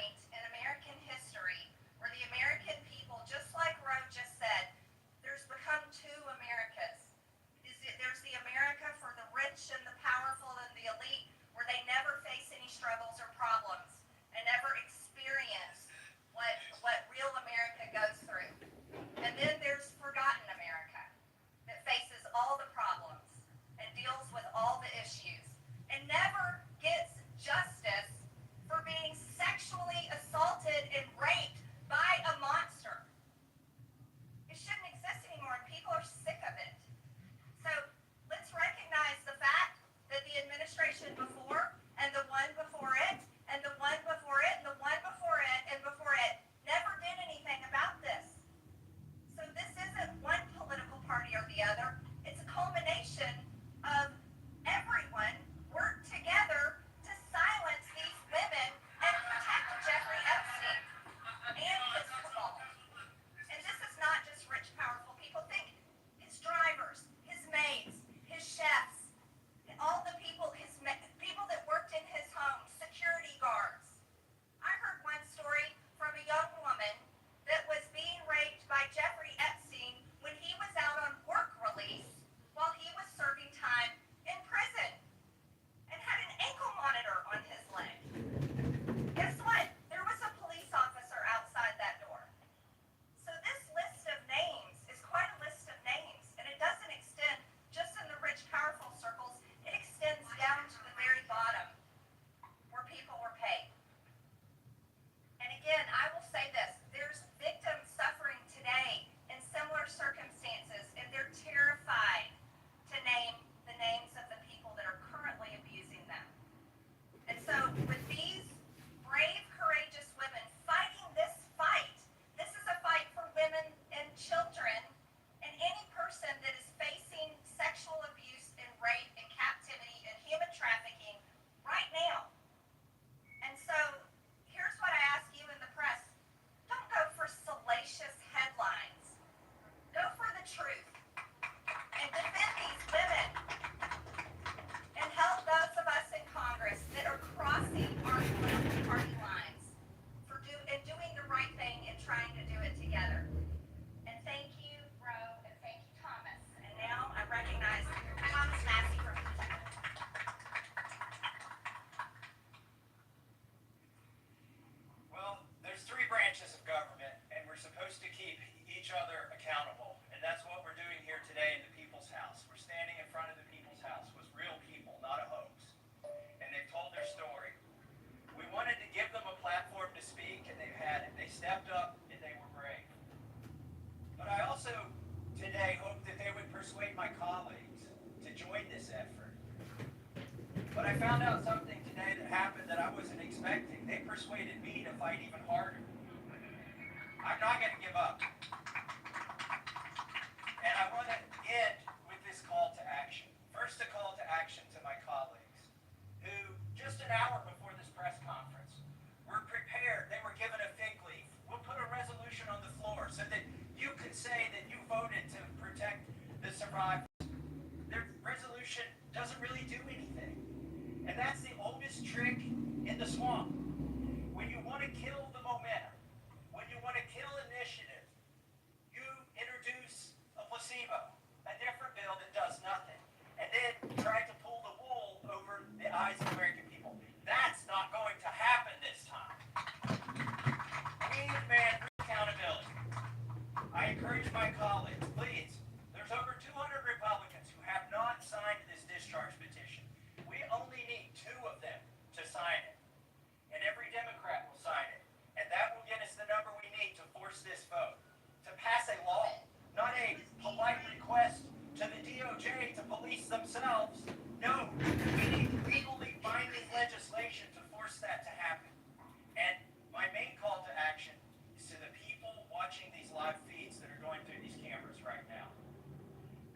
other accountable. And that's what we're doing here today in the People's House. We're standing in front of the People's House with real people, not a hoax. And they've told their story. We wanted to give them a platform to speak, and they've had it. They stepped up, and they were brave. But I also today hope that they would persuade my colleagues to join this effort. But I found out something today that happened that I wasn't expecting. They persuaded me to fight even harder. I'm not going to give up. And I want to end with this call to action. First, a call to action to my colleagues, who just an hour before this press conference were prepared. They were given a fig leaf. We'll put a resolution on the floor so that you can say that you voted to protect the survivors. Their resolution doesn't really do anything. And that's the oldest trick in the swamp. When you want to kill the momentum, when you want to kill initiative, you introduce a placebo, a different bill that does nothing, and then try to pull the wool over the eyes of American people. That's not going to happen this time. We demand accountability. I encourage my colleagues, please, there's over 200 Republicans who have not signed this discharge petition. We only need 2 of them to sign it. And every Democrat will sign it. And that will get us the number we need to force this vote. To pass a law, not a polite request to the DOJ to police themselves. No, we need legally binding legislation to force that to happen. And my main call to action is to the people watching these live feeds that are going through these cameras right now.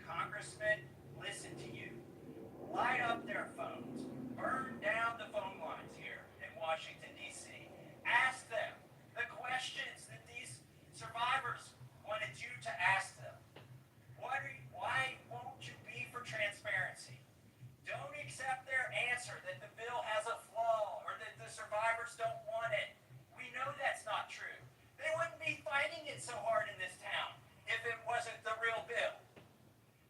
Congressman, listen to you. Light up their phones. Burn down the phone lines here in Washington, D.C. Ask them the questions that these survivors wanted you to ask them. Why won't you be for transparency? Don't accept their answer that the bill has a flaw or that the survivors don't want it. We know that's not true. They wouldn't be fighting it so hard in this town if it wasn't the real bill.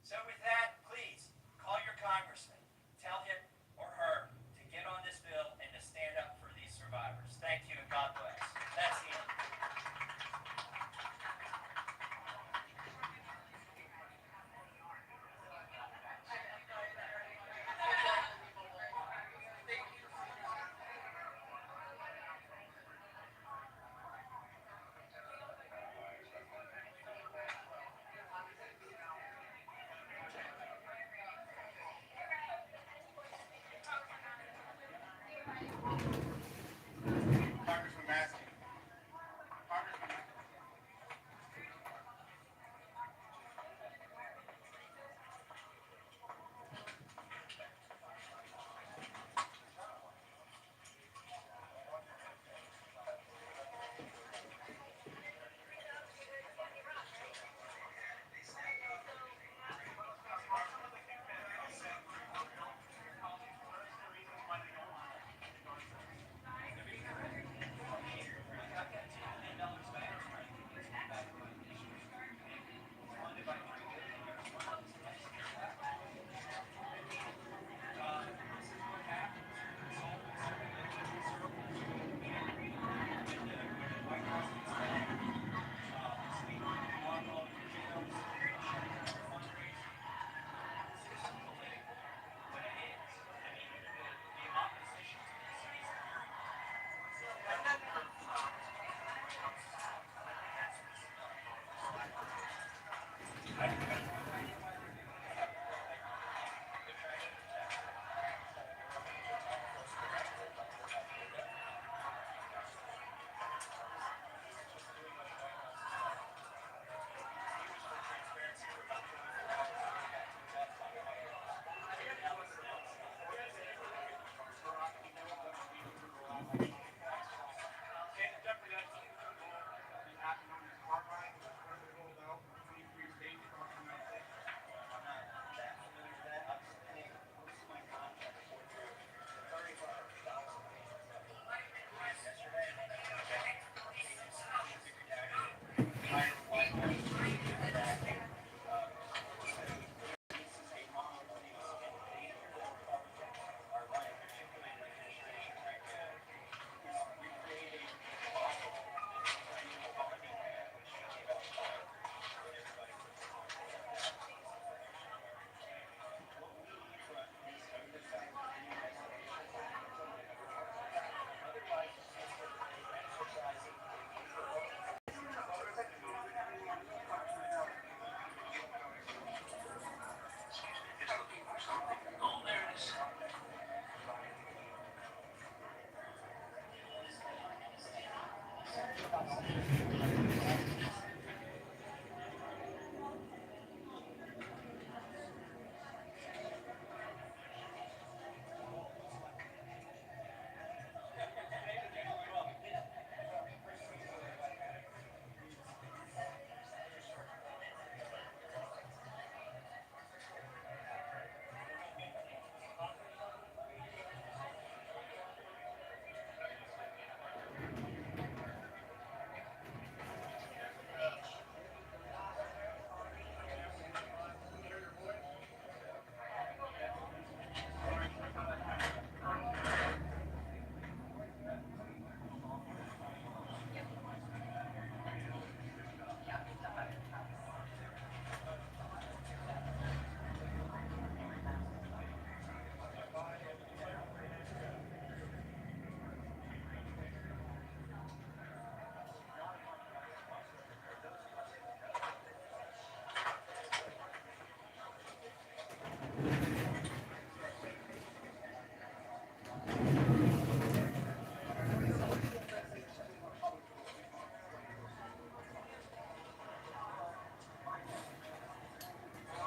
So with that, please, call your congressman. Tell him or her to get on this bill and to stand up for these survivors. Thank you and God bless. That's the end.